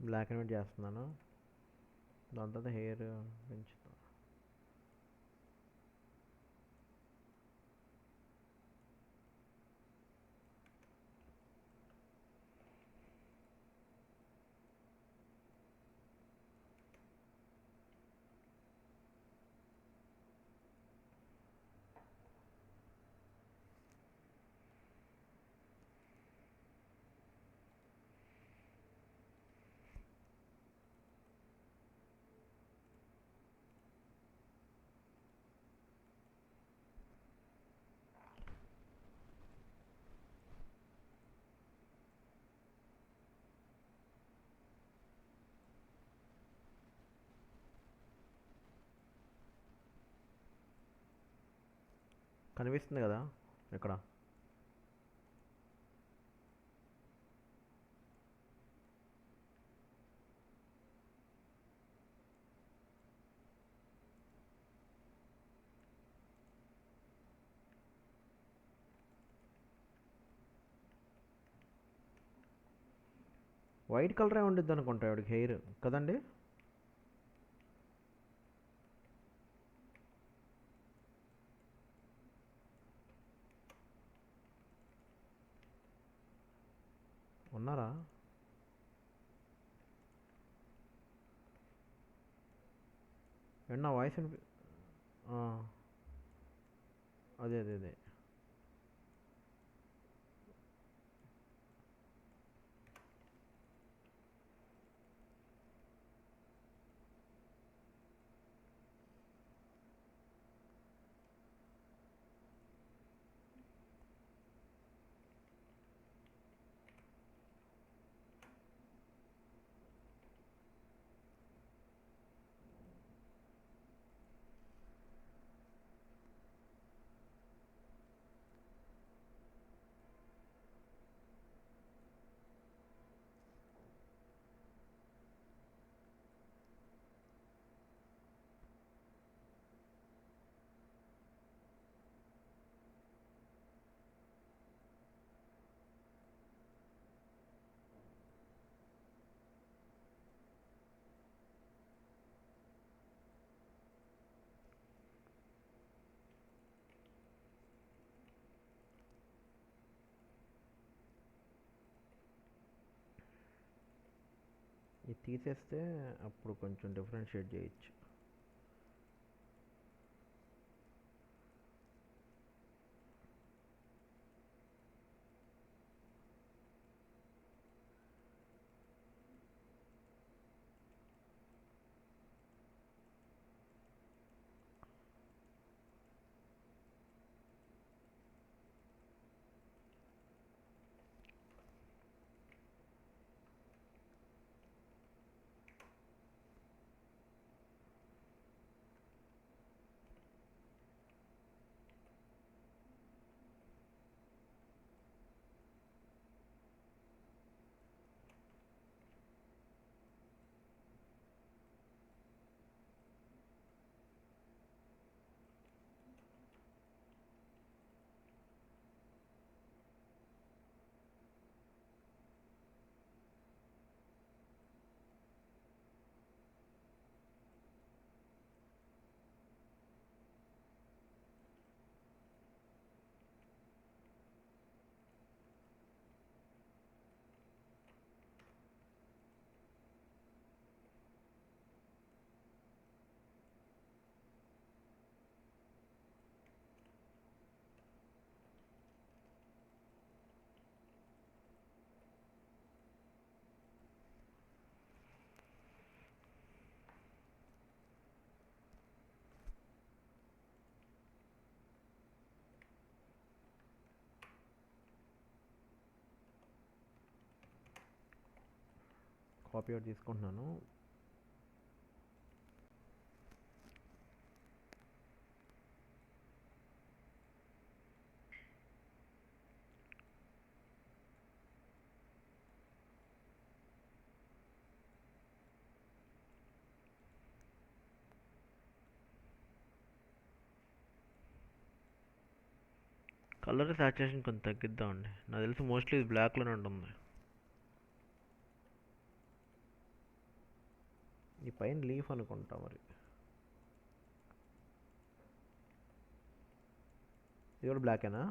బ్లాక్ అండ్ వైట్ చేస్తున్నాను, దాని తర్వాత హెయిర్ పెంచుతాను. కనిపిస్తుంది కదా ఇక్కడ. వైట్ కలరే ఉండిద్ది అనుకుంటా వాడికి హెయిర్ కదండి. ఉన్నారా? నా వాయిస్ అదే అదే అదే. ఇది తీసేస్తే అప్పుడు కొంచెం డిఫరెన్షియేట్ చేయొచ్చు. కాపీ అవుట్ తీసుకుంటున్నాను. కలర్ సాచురేషన్ కొంచెం తగ్గిద్దామండి. నాకు తెలిసి మోస్ట్లీ ఇది బ్లాక్లోనే ఉంటుంది. ఈ పైన లీఫ్ అనుకుంటా మరి. ఇది కూడా బ్లాకేనా?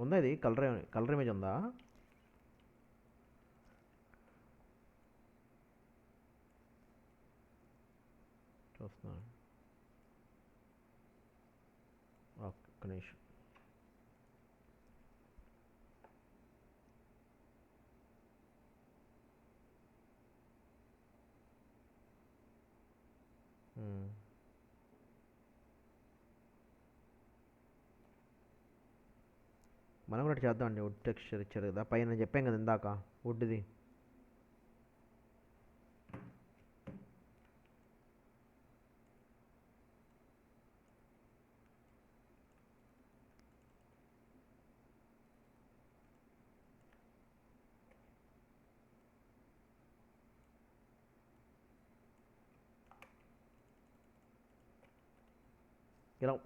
ఉందా ఇది కలర్ ఇమేజ్ ఉందా? చూస్తున్నాను. ఒక్క నిమిషం. మనం కూడా చేద్దామండి. వుడ్ టెక్స్చర్ ఇచ్చారు కదా పైన, చెప్పాం కదా ఇందాక వుడ్ది.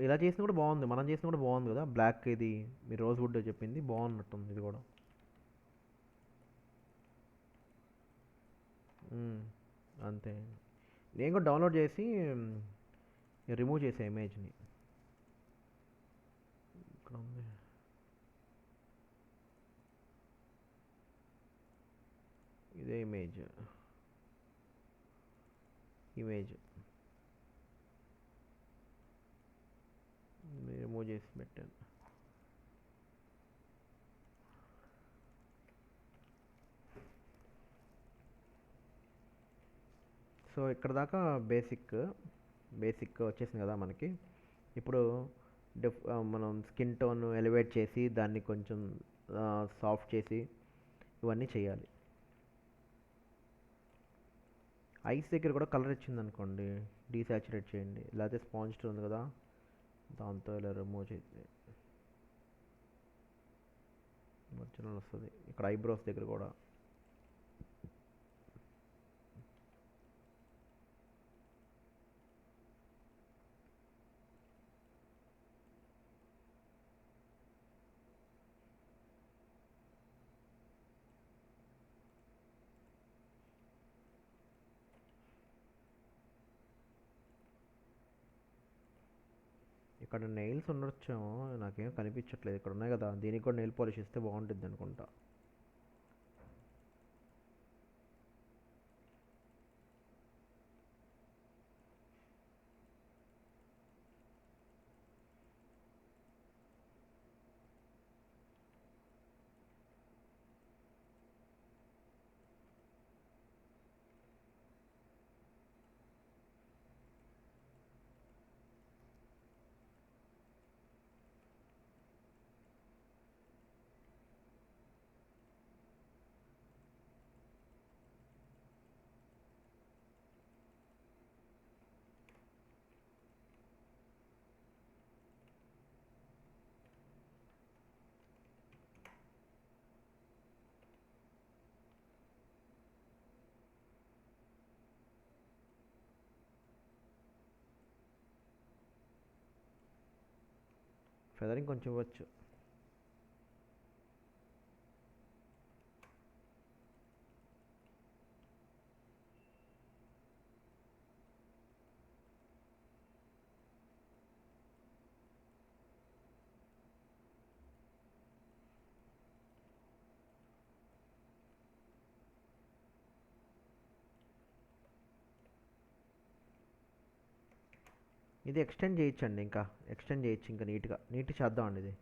ఇలా చేసిన కూడా బాగుంది, మనం చేసిన కూడా బాగుంది కదా. బ్లాక్ ఇది మీరు రోజ్ వుడ్ చెప్పింది బాగున్నట్టుంది ఇది కూడా. అంతే. నేను కూడా డౌన్లోడ్ చేసి రిమూవ్ చేసే ఇమేజ్ని. ఇక్కడ ఉంది. ఇదే ఇమేజ్ రిమూవ్ చేసి పెట్టాను. సో ఇక్కడ దాకా బేసిక్ వచ్చేసింది కదా మనకి. ఇప్పుడు మనం స్కిన్ టోన్ ఎలివేట్ చేసి దాన్ని కొంచెం సాఫ్ట్ చేసి ఇవన్నీ చేయాలి. ఐస్ దగ్గర కూడా కలర్ ఇచ్చింది అనుకోండి, డీసాచురేట్ చేయండి. లేకపోతే స్పాంజ్ టోన్ ఉంది కదా, దాంతో ఇలా రిమూవ్ చేసి ఒరిజినల్ వస్తుంది. ఇక్కడ ఐబ్రోస్ దగ్గర కూడా ఇక్కడ నెయిల్స్ ఉండొచ్చేమో, నాకేం కనిపించట్లేదు. ఇక్కడ ఉన్నాయి కదా, దీనికి కూడా నెయిల్ పాలిష్ ఇస్తే బాగుంటుంది అనుకుంటా. ఫెదరింగ్ కొంచెం ఇవ్వచ్చు. ఇది ఎక్స్టెండ్ చేయొచ్చండి, ఇంకా ఎక్స్టెండ్ చేయొచ్చు, ఇంకా నీట్గా చేద్దామండి. ఇది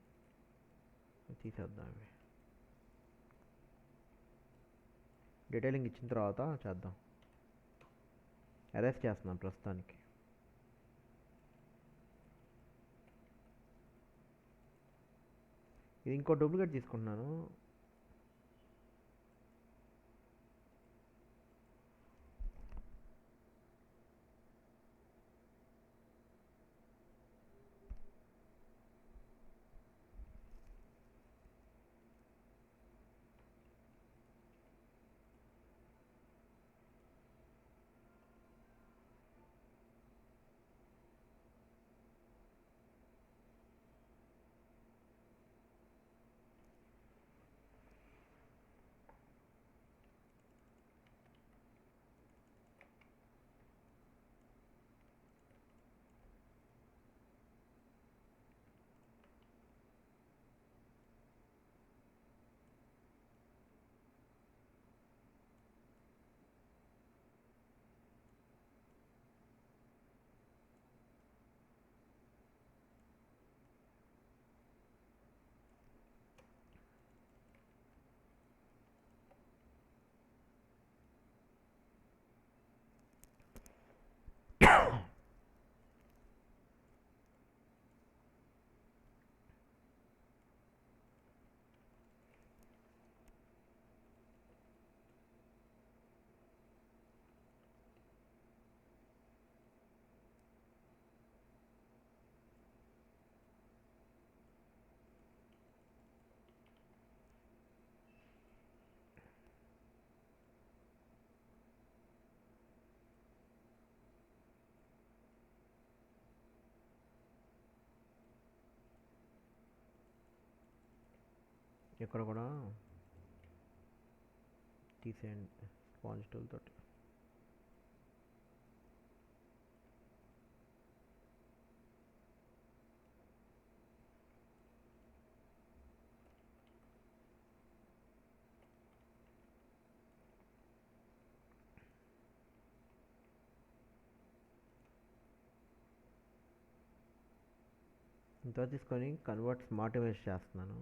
తీసేద్దాం. ఇవి డీటెయిలింగ్ ఇచ్చిన తర్వాత చేద్దాం. అరెస్ట్ చేస్తున్నాను ప్రస్తుతానికి. ఇది ఇంకో డూప్లికేట్ తీసుకుంటున్నాను. ఇక్కడ కూడా తీసేయండి స్పాంజ్ టూల్ తోటి. ఇంత తీసుకొని కన్వర్ట్ స్మార్ట్ ఇమేజ్ చేస్తున్నాను.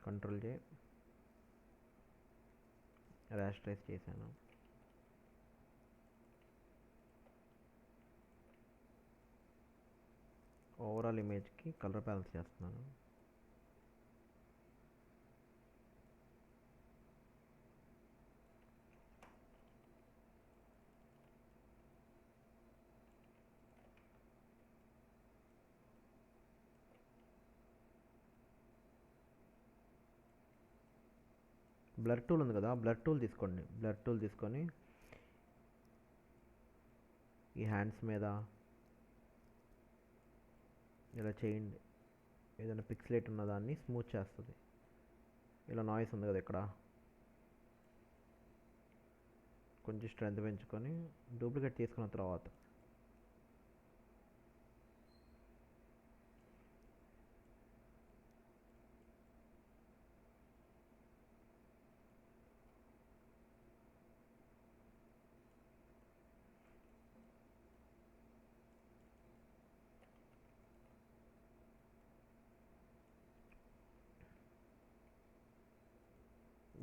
కంట్రోల్ చే రాస్టరైజ్ చేశాను. ఓవరాల్ ఇమేజ్కి కలర్ బ్యాలెన్స్ చేస్తున్నాను. బ్లర్ టూల్ ఉంది కదా, బ్లర్ టూల్ తీసుకోండి. బ్లర్ టూల్ తీసుకొని ఈ హ్యాండ్స్ మీద ఇలా చేయండి. ఏదైనా పిక్సెలేట్ ఉన్న దాన్ని స్మూత్ చేస్తుంది. ఇలా నాయిస్ ఉంది కదా ఇక్కడ, కొంచెం స్ట్రెంత్ పెంచుకొని డూప్లికేట్ తీసుకున్న తర్వాత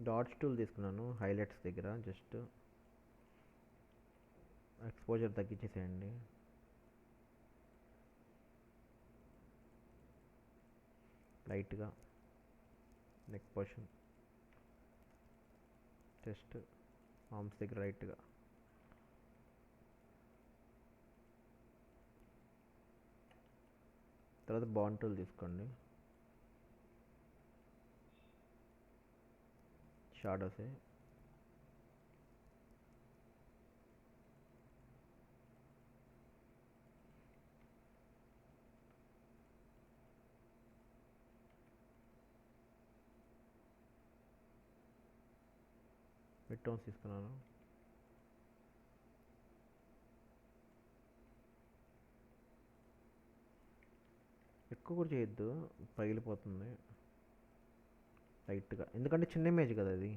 డాట్స్ టూల్ తీసుకున్నాను. హైలైట్స్ దగ్గర జస్ట్ ఎక్స్పోజర్ తగ్గించేసేయండి. లైట్గా నెక్ పోర్షన్, జస్ట్ ఆర్మ్స్ దగ్గర లైట్గా. తర్వాత బాండ్ టూల్ తీసుకోండి. షాడోసే మిడ్ టోన్స్ తీసుకున్నాను. ఎక్కువ కూడా చేయొద్దు, పగిలిపోతుంది లైట్గా, ఎందుకంటే చిన్న ఇమేజ్ కదా అది.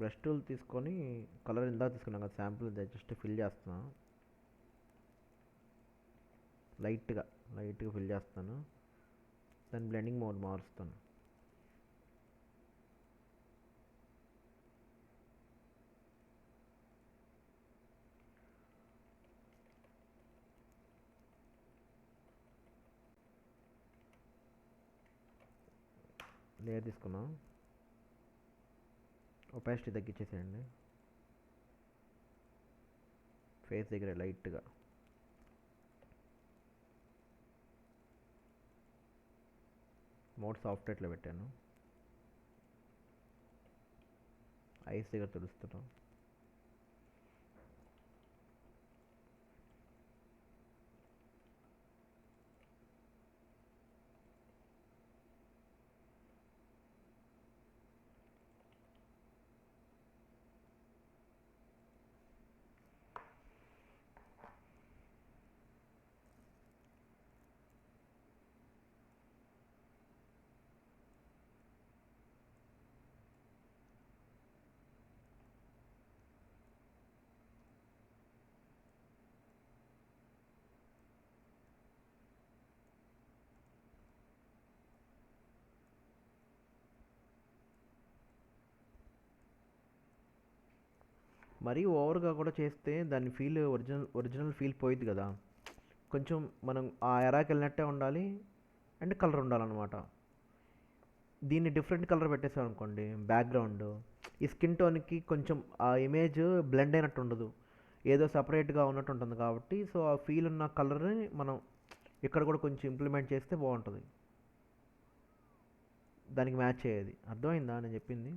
బ్రష్ టూల్ తీసుకొని కలర్ ఇందాక తీసుకున్నాం కదా శాంపుల్, జస్ట్ ఫిల్ చేస్తున్నాను లైట్గా, లైట్గా ఫిల్ చేస్తాను. దాని బ్లెండింగ్ మోడ్ మారుస్తాను. లేయర్ తీసుకున్నాం, ఒపాసిటీ తగ్గించేసేయండి. ఫేస్ దగ్గర లైట్గా మోడ్ సాఫ్ట్ లైట్లో పెట్టాను. ఐస్ దగ్గర తుడుస్తున్నాం. మరీ ఓవర్గా కూడా చేస్తే దాని ఫీల్, ఒరిజినల్ ఫీల్ పోయిద్ది కదా. కొంచెం మనం ఆ ఎరాకి వెళ్ళినట్టే ఉండాలి, అండ్ కలర్ ఉండాలన్నమాట. దీన్ని డిఫరెంట్ కలర్ పెట్టేసాం అనుకోండి బ్యాక్గ్రౌండ్, ఈ స్కిన్ టోన్కి కొంచెం ఆ ఇమేజ్ బ్లెండ్ అయినట్టు ఉండదు, ఏదో సపరేట్గా ఉన్నట్టు ఉంటుంది. కాబట్టి సో ఆ ఫీల్ ఉన్న కలర్ని మనం ఇక్కడ కూడా కొంచెం ఇంప్లిమెంట్ చేస్తే బాగుంటుంది, దానికి మ్యాచ్ అయ్యేది. అర్థమైందా నేను చెప్పింది?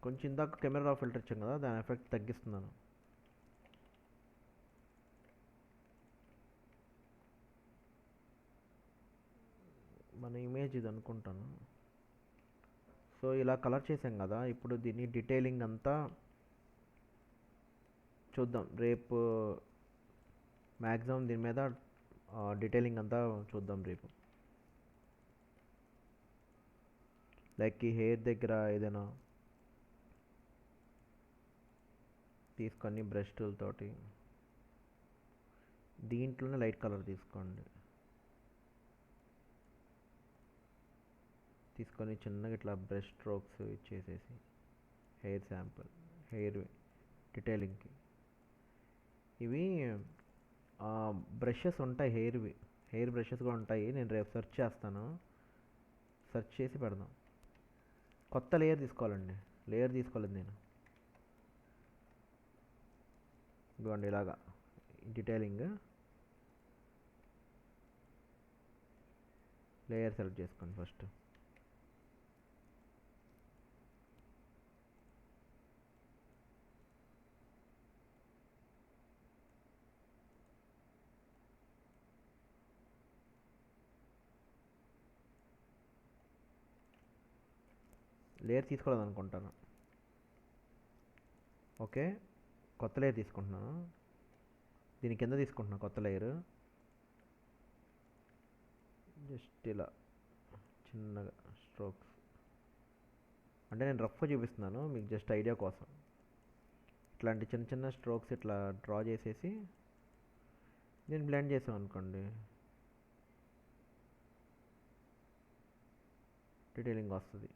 కొంచెం ఇందాక కెమెరా ఫిల్టర్ ఇచ్చాం కదా, దాని ఎఫెక్ట్ తగ్గిస్తున్నాను. మన ఇమేజ్ ఇది అనుకుంటాను. సో ఇలా కలర్ చేసాం కదా, ఇప్పుడు దీన్ని డీటెయిలింగ్ అంతా చూద్దాం రేపు. మ్యాక్సిమం దీని మీద డీటెయిలింగ్ అంతా చూద్దాం రేపు. లైక్ ఈ హెయిర్ దగ్గర ఏదైనా తీసుకొని బ్రష్ టూల్ తోటి దీంట్లోనే లైట్ కలర్ తీసుకోండి, తీసుకొని చిన్నగా ఇట్లా బ్రష్ స్ట్రోక్స్ ఇచ్చేసేసి హెయిర్ శాంపుల్, హెయిర్ డీటెయిలింగ్కి ఇవి బ్రషెస్ ఉంటాయి, హెయిర్ బ్రషెస్ కూడా ఉంటాయి. నేను రేపు సెర్చ్ చేస్తాను, సెర్చ్ చేసి పెడదాం. కొత్త లేయర్ తీసుకోవాలండి, లేయర్ తీసుకోలేదు నేను. ఇదిగోండి ఇలాగా డీటెయిలింగ్ లేయర్ సెలెక్ట్ చేసుకోండి ఫస్ట్. లేయర్ తీసుకోలేదు అనుకుంటాను. ఓకే, కొత్త లేయర్ తీసుకుంటున్నాను. దీని కింద తీసుకుంటున్నాను కొత్త లేయర్. జస్ట్ ఇలా చిన్నగా స్ట్రోక్స్, అంటే నేను రఫ్గా చూపిస్తున్నాను మీకు జస్ట్ ఐడియా కోసం. ఇట్లాంటి చిన్న చిన్న స్ట్రోక్స్ ఇట్లా డ్రా చేసేసి నేను బ్లెండ్ చేసాం అనుకోండి, డీటెయిలింగ్ వస్తుంది.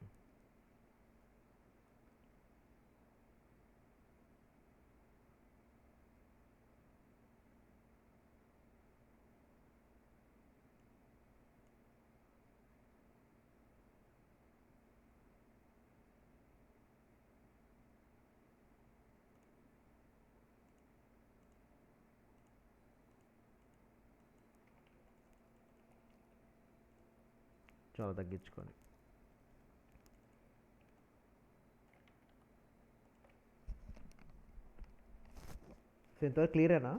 చాలా తగ్గించుకొని. సో ఇంతవరకు క్లియరేనా?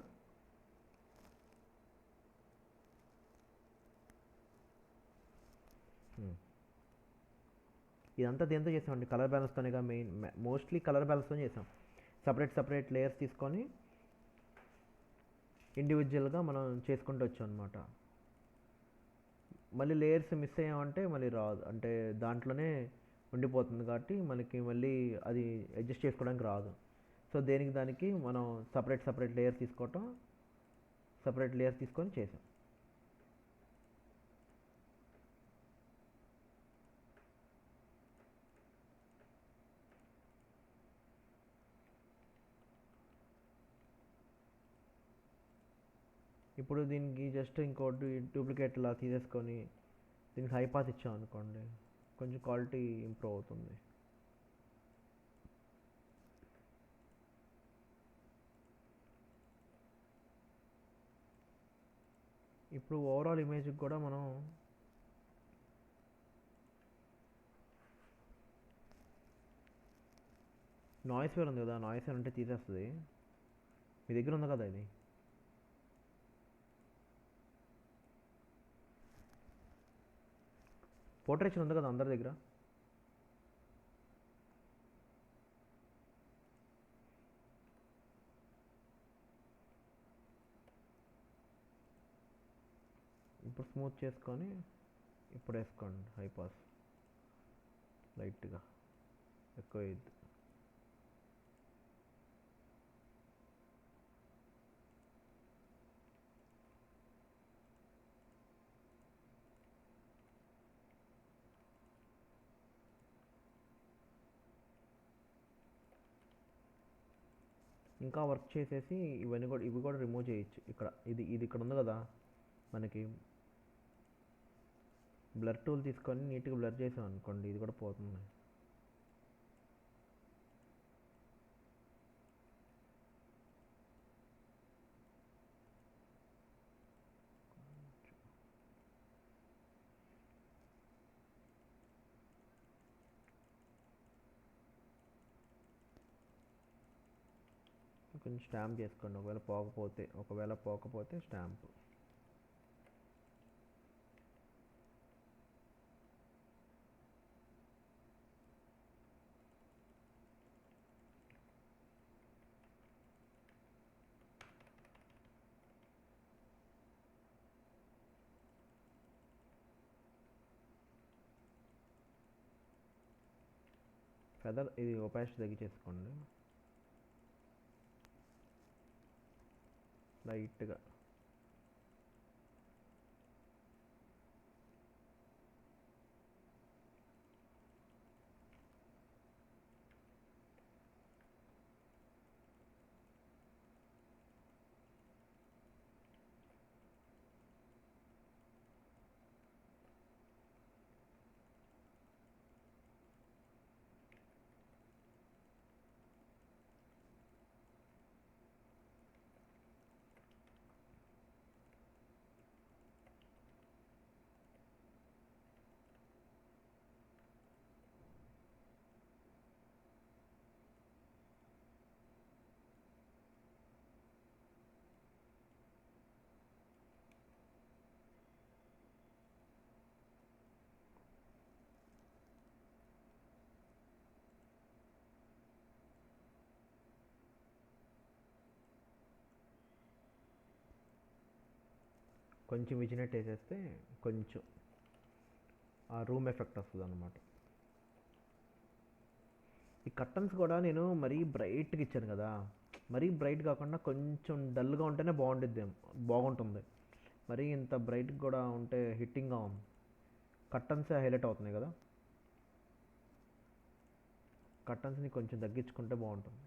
ఇదంతా దేంతో చేసామండి? కలర్ బ్యాలెన్స్తోనేగా. మోస్ట్లీ కలర్ బ్యాలెన్స్తో చేసాం. సపరేట్ లేయర్స్ తీసుకొని ఇండివిజువల్గా మనం చేసుకుంటూ వచ్చాం అనమాట. మళ్ళీ లేయర్స్ మిస్ అయ్యామంటే మళ్ళీ రాదు, అంటే దాంట్లోనే ఉండిపోతుంది కాబట్టి మనకి మళ్ళీ అది అడ్జస్ట్ చేసుకోవడానికి రాదు. సో దేనికి దానికి మనం సపరేట్ లేయర్స్ తీసుకొని చేసాం. ఇప్పుడు దీనికి జస్ట్ ఇంకోటి డూప్లికేట్ ఇలా తీసేసుకొని దీనికి హై పాస్ ఇచ్చాం అనుకోండి, కొంచెం క్వాలిటీ ఇంప్రూవ్ అవుతుంది. ఇప్పుడు ఓవరాల్ ఇమేజ్కి కూడా మనం నాయిస్ వేర్ ఉంది కదా, నాయిస్ వేర్ అంటే తీసేస్తుంది. మీ దగ్గర ఉంది కదా ఇది. పోర్ట్రేషన్ ఉంది కదా అందరి దగ్గర. ఇప్పుడు స్మూత్ చేసుకొని ఇప్పుడు వేసుకోండి హై పాస్ లైట్గా, ఎక్కువ అయ్యిద్ది. ఇంకా వర్క్ చేసేసి ఇవి కూడా రిమూవ్ చేయొచ్చు. ఇక్కడ ఇది ఇక్కడ ఉంది కదా మనకి, బ్లర్ టూల్ తీసుకొని నీట్గా బ్లర్ చేసాం అనుకోండి, ఇది కూడా పోతుంది. కొంచెం స్టాంప్ చేసుకోండి, ఒకవేళ పోకపోతే స్టాంప్. ఫెదర్ ఇది ఒపాసిటీ తగ్గించేసుకోండి లైట్గా. కొంచెం విజినెట్ వేసేస్తే కొంచెం ఆ రూమ్ ఎఫెక్ట్ వస్తుంది అన్నమాట. ఈ కర్టన్స్ కూడా నేను మరీ బ్రైట్గా ఇచ్చాను కదా, మరీ బ్రైట్ కాకుండా కొంచెం డల్గా ఉంటేనే బాగుంటుంది. మరీ ఇంత బ్రైట్గా కూడా ఉంటే హిట్టింగ్గా ఉంది. కర్టన్సే హైలైట్ అవుతున్నాయి కదా, కర్టన్స్ని కొంచెం తగ్గించుకుంటే బాగుంటుంది.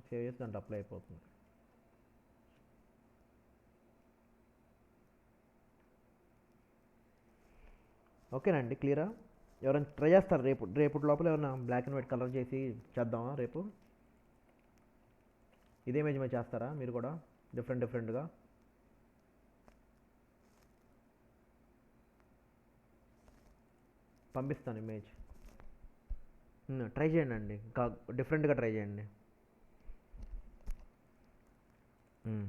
సేవ్ చేసి దాంట్లో అప్లై అయిపోతుంది. ఓకేనండి, క్లియరా? ఎవరైనా ట్రై చేస్తారు రేపు లోపల ఏమైనా బ్లాక్ అండ్ వైట్ కలర్ చేసి చేద్దామా రేపు? ఇదే ఇమేజ్ మీద చేస్తారా మీరు కూడా డిఫరెంట్గా? పంపిస్తాను ఇమేజ్. ట్రై చేయండి అండి, ఇంకా డిఫరెంట్గా ట్రై చేయండి. మ్మ్.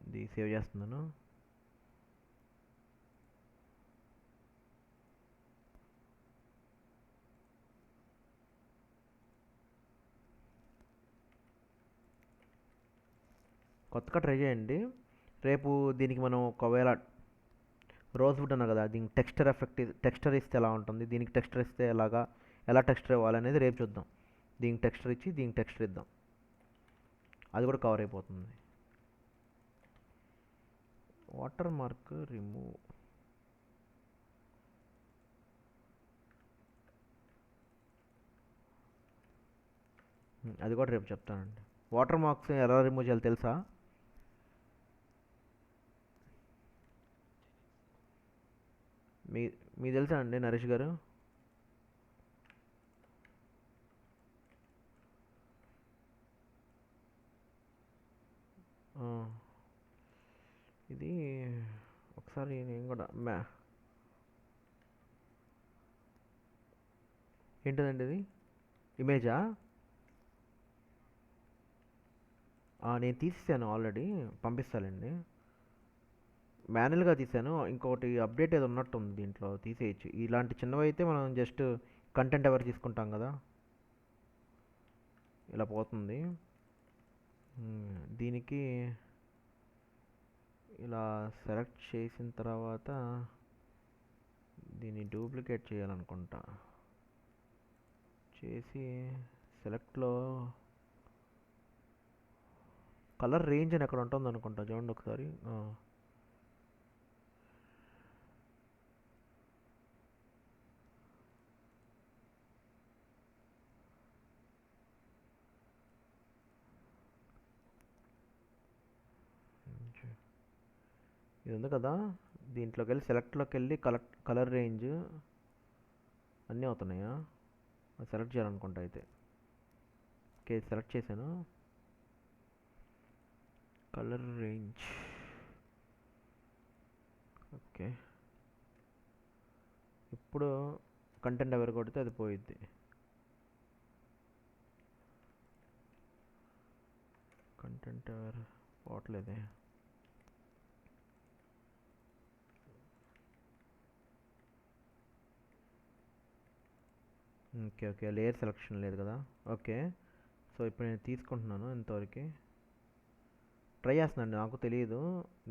ఇది సేవ్ చేస్తున్నాను. కొత్తగా ట్రై చేయండి. రేపు దీనికి మనం ఒకవేళ రోజ్ వుడ్ అన్నా కదా, దీనికి టెక్స్చర్ ఇస్తే ఎలా ఉంటుంది, దీనికి టెక్స్చర్ ఇస్తే ఎలా టెక్స్చర్ ఇవ్వాలనేది రేపు చూద్దాం. దీనికి టెక్స్చర్ ఇచ్చి దీనికి టెక్స్చర్ ఇద్దాం, అది కూడా కవర్ అయిపోతుంది. Water mark remove. అది కూడా రేపు చెప్తానండి. వాటర్ మార్క్స్ ఎలా రిమూవ్ చేయాలో తెలుసా? మీ మీకు తెలుసా అండి నరేష్ గారు? ఆ, ఇది ఒకసారి నేను కూడా ఏంటిదండి ఇది? ఇమేజా? నేను తీసేసాను ఆల్రెడీ, పంపిస్తానండి. మాన్యువల్గా తీసాను, ఇంకొకటి అప్డేట్ ఏదో ఉన్నట్టుంది దీంట్లో, తీసేయచ్చు. ఇలాంటి చిన్నవి అయితే మనం జస్ట్ కంటెంట్ ఎవరు తీసుకుంటాం కదా, ఇలా పోతుంది. దీనికి ఇలా సెలెక్ట్ చేసిన తర్వాత దీన్ని డూప్లికేట్ చేయాలనుకుంటా. చేసి సెలెక్ట్లో కలర్ రేంజ్ అని ఎక్కడ ఉంటుంది అనుకుంటా, చూడండి ఒకసారి. ఇది ఉంది కదా, దీంట్లోకి వెళ్ళి సెలెక్ట్లోకి వెళ్ళి కలర్ రేంజ్ అన్నీ అవుతున్నాయా? అది సెలెక్ట్ చేయాలనుకుంటా అయితే. ఓకే, సెలెక్ట్ చేశాను. Colour range, okay. ఇప్పుడు కంటెంట్ ఎవరు కొడితే అది పోయిద్ది. కంటెంట్ ఎవరు పోవట్లేదే. ఓకే, లేయర్ సెలెక్షన్ లేదు కదా. ఓకే, సో ఇప్పుడు నేను తీసుకుంటున్నాను. ఇంతవరకు ట్రై చేస్తున్నాను, నాకు తెలియదు,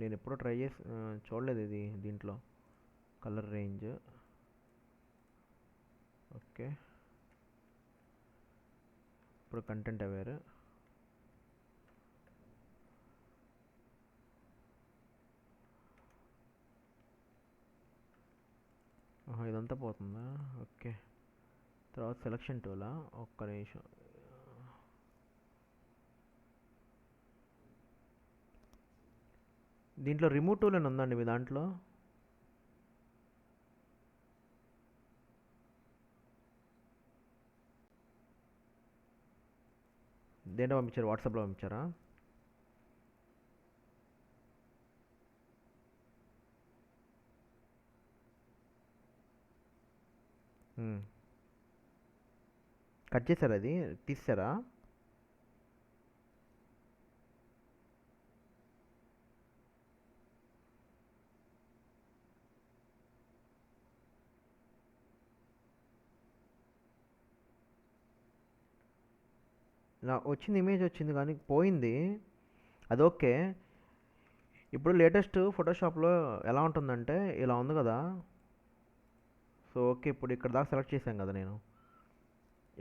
నేను ఎప్పుడూ ట్రై చేసి చూడలేదు ఇది దీంట్లో. Colour range, okay. ఇప్పుడు కంటెంట్ అవేర్, ఇదంతా పోతుందా? ఓకే, తర్వాత సెలక్షన్ టూలా, ఒక్క నిమిషం. దీంట్లో రిమూవ్ టూల్ అని ఉందండి మీ దాంట్లో? దేంట్లో పంపించారు? వాట్సాప్లో పంపించారా? కట్ చేశారా? అది తీసారా? నాకు వచ్చింది, ఇమేజ్ వచ్చింది కానీ పోయింది. అది ఓకే. ఇప్పుడు లేటెస్ట్ ఫోటోషాప్లో ఎలా ఉంటుందంటే ఇలా ఉంది కదా. సో ఓకే, ఇప్పుడు ఇక్కడ దాకా సెలెక్ట్ చేశాను కదా నేను,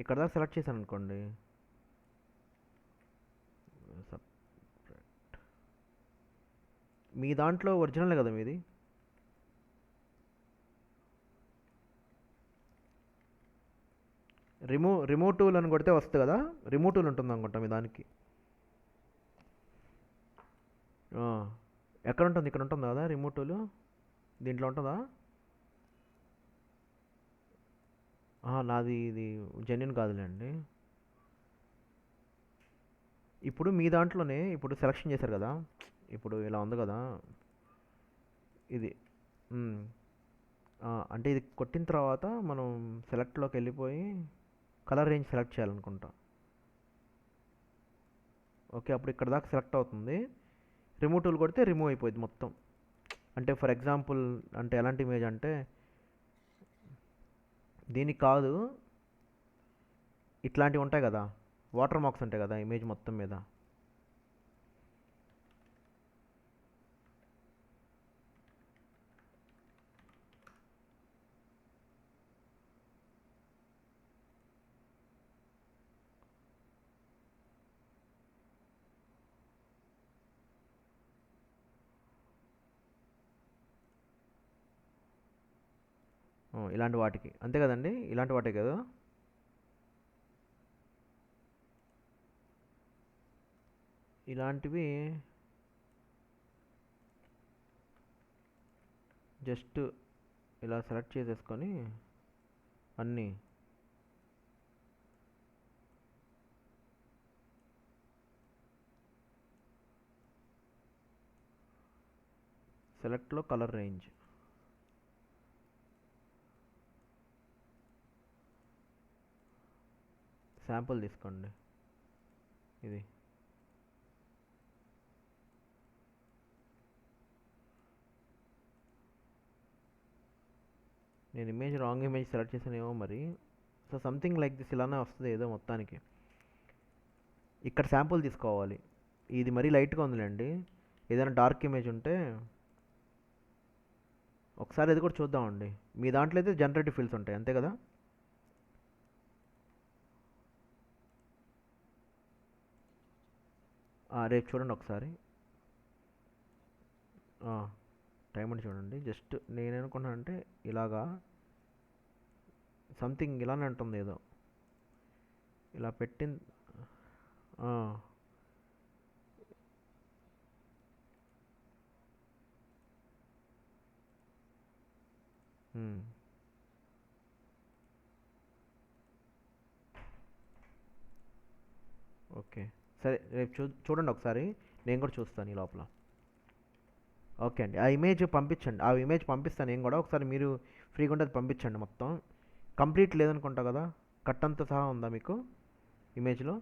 ఇక్కడ దాకా సెలెక్ట్ చేశాను అనుకోండి. మీ దాంట్లో ఒరిజినలే కదా మీది? రిమూవ్ టూల్ అని కొడితే వస్తుంది కదా, రిమూవ్ టూల్ ఉంటుంది అనుకుంటా మీ దానికి. ఎక్కడ ఉంటుంది? ఇక్కడ ఉంటుంది కదా రిమూవ్ టూల్. దీంట్లో ఉంటుందా? నాది ఇది జెన్యున్ కాదులేండి. ఇప్పుడు మీ దాంట్లోనే ఇప్పుడు సెలక్షన్ చేశారు కదా, ఇప్పుడు ఇలా ఉంది కదా ఇది. మ్, అంటే ఇది కొట్టిన తర్వాత మనం సెలెక్ట్లోకి వెళ్ళిపోయి కలర్ రేంజ్ సెలెక్ట్ చేయాలనుకుంటా. ఓకే, అప్పుడు ఇక్కడ దాకా సెలెక్ట్ అవుతుంది. రిమూవ్ టూల్ కొడితే రిమూవ్ అయిపోయింది మొత్తం. అంటే ఫర్ ఎగ్జాంపుల్, అంటే ఎలాంటి ఇమేజ్ అంటే దీనికి కాదు, ఇట్లాంటివి ఉంటాయి కదా, వాటర్ మార్క్స్ ఉంటాయి కదా ఇమేజ్ మొత్తం మీద. ఇలాంటి వాటికి అంతే కదండి, ఇలాంటి వాటే కదా. ఇలాంటివి జస్ట్ ఇలా సెలెక్ట్ చేసేసుకొని అన్నీ సెలెక్ట్లో కలర్ రేంజ్. శాంపుల్ తీసుకోండి ఇది. నేను ఇమేజ్ రాంగ్ ఇమేజ్ సెలెక్ట్ చేసానేమో మరి. సో సంథింగ్ లైక్ దిస్ ఇలానే వస్తుంది ఏదో మొత్తానికి. ఇక్కడ శాంపుల్ తీసుకోవాలి. ఇది మరీ లైట్గా ఉందిలేండి. ఏదైనా డార్క్ ఇమేజ్ ఉంటే ఒకసారి ఇది కూడా చూద్దామండి. మీ దాంట్లో అయితే జనరేటివ్ ఫీల్డ్స్ ఉంటాయి అంతే కదా. రేపు చూడండి ఒకసారి. టైం అని చూడండి. జస్ట్ నేనేమనుకున్నానంటే ఇలాగా సంథింగ్ ఇలానే ఉంటుంది ఏదో ఇలా పెట్టిన. ఆ, మ్, ఓకే, సరే రేపు చూడండి ఒకసారి. నేను కూడా చూస్తాను ఈ లోపల. ఓకే అండి, ఆ ఇమేజ్ పంపించండి. ఆ ఇమేజ్ పంపిస్తాను నేను కూడా. ఒకసారి మీరు ఫ్రీగా ఉంటే అది పంపించండి మొత్తం. కంప్లీట్ లేదనుకుంటా కదా, కట్ అంతా సహా ఉందా మీకు ఇమేజ్లో?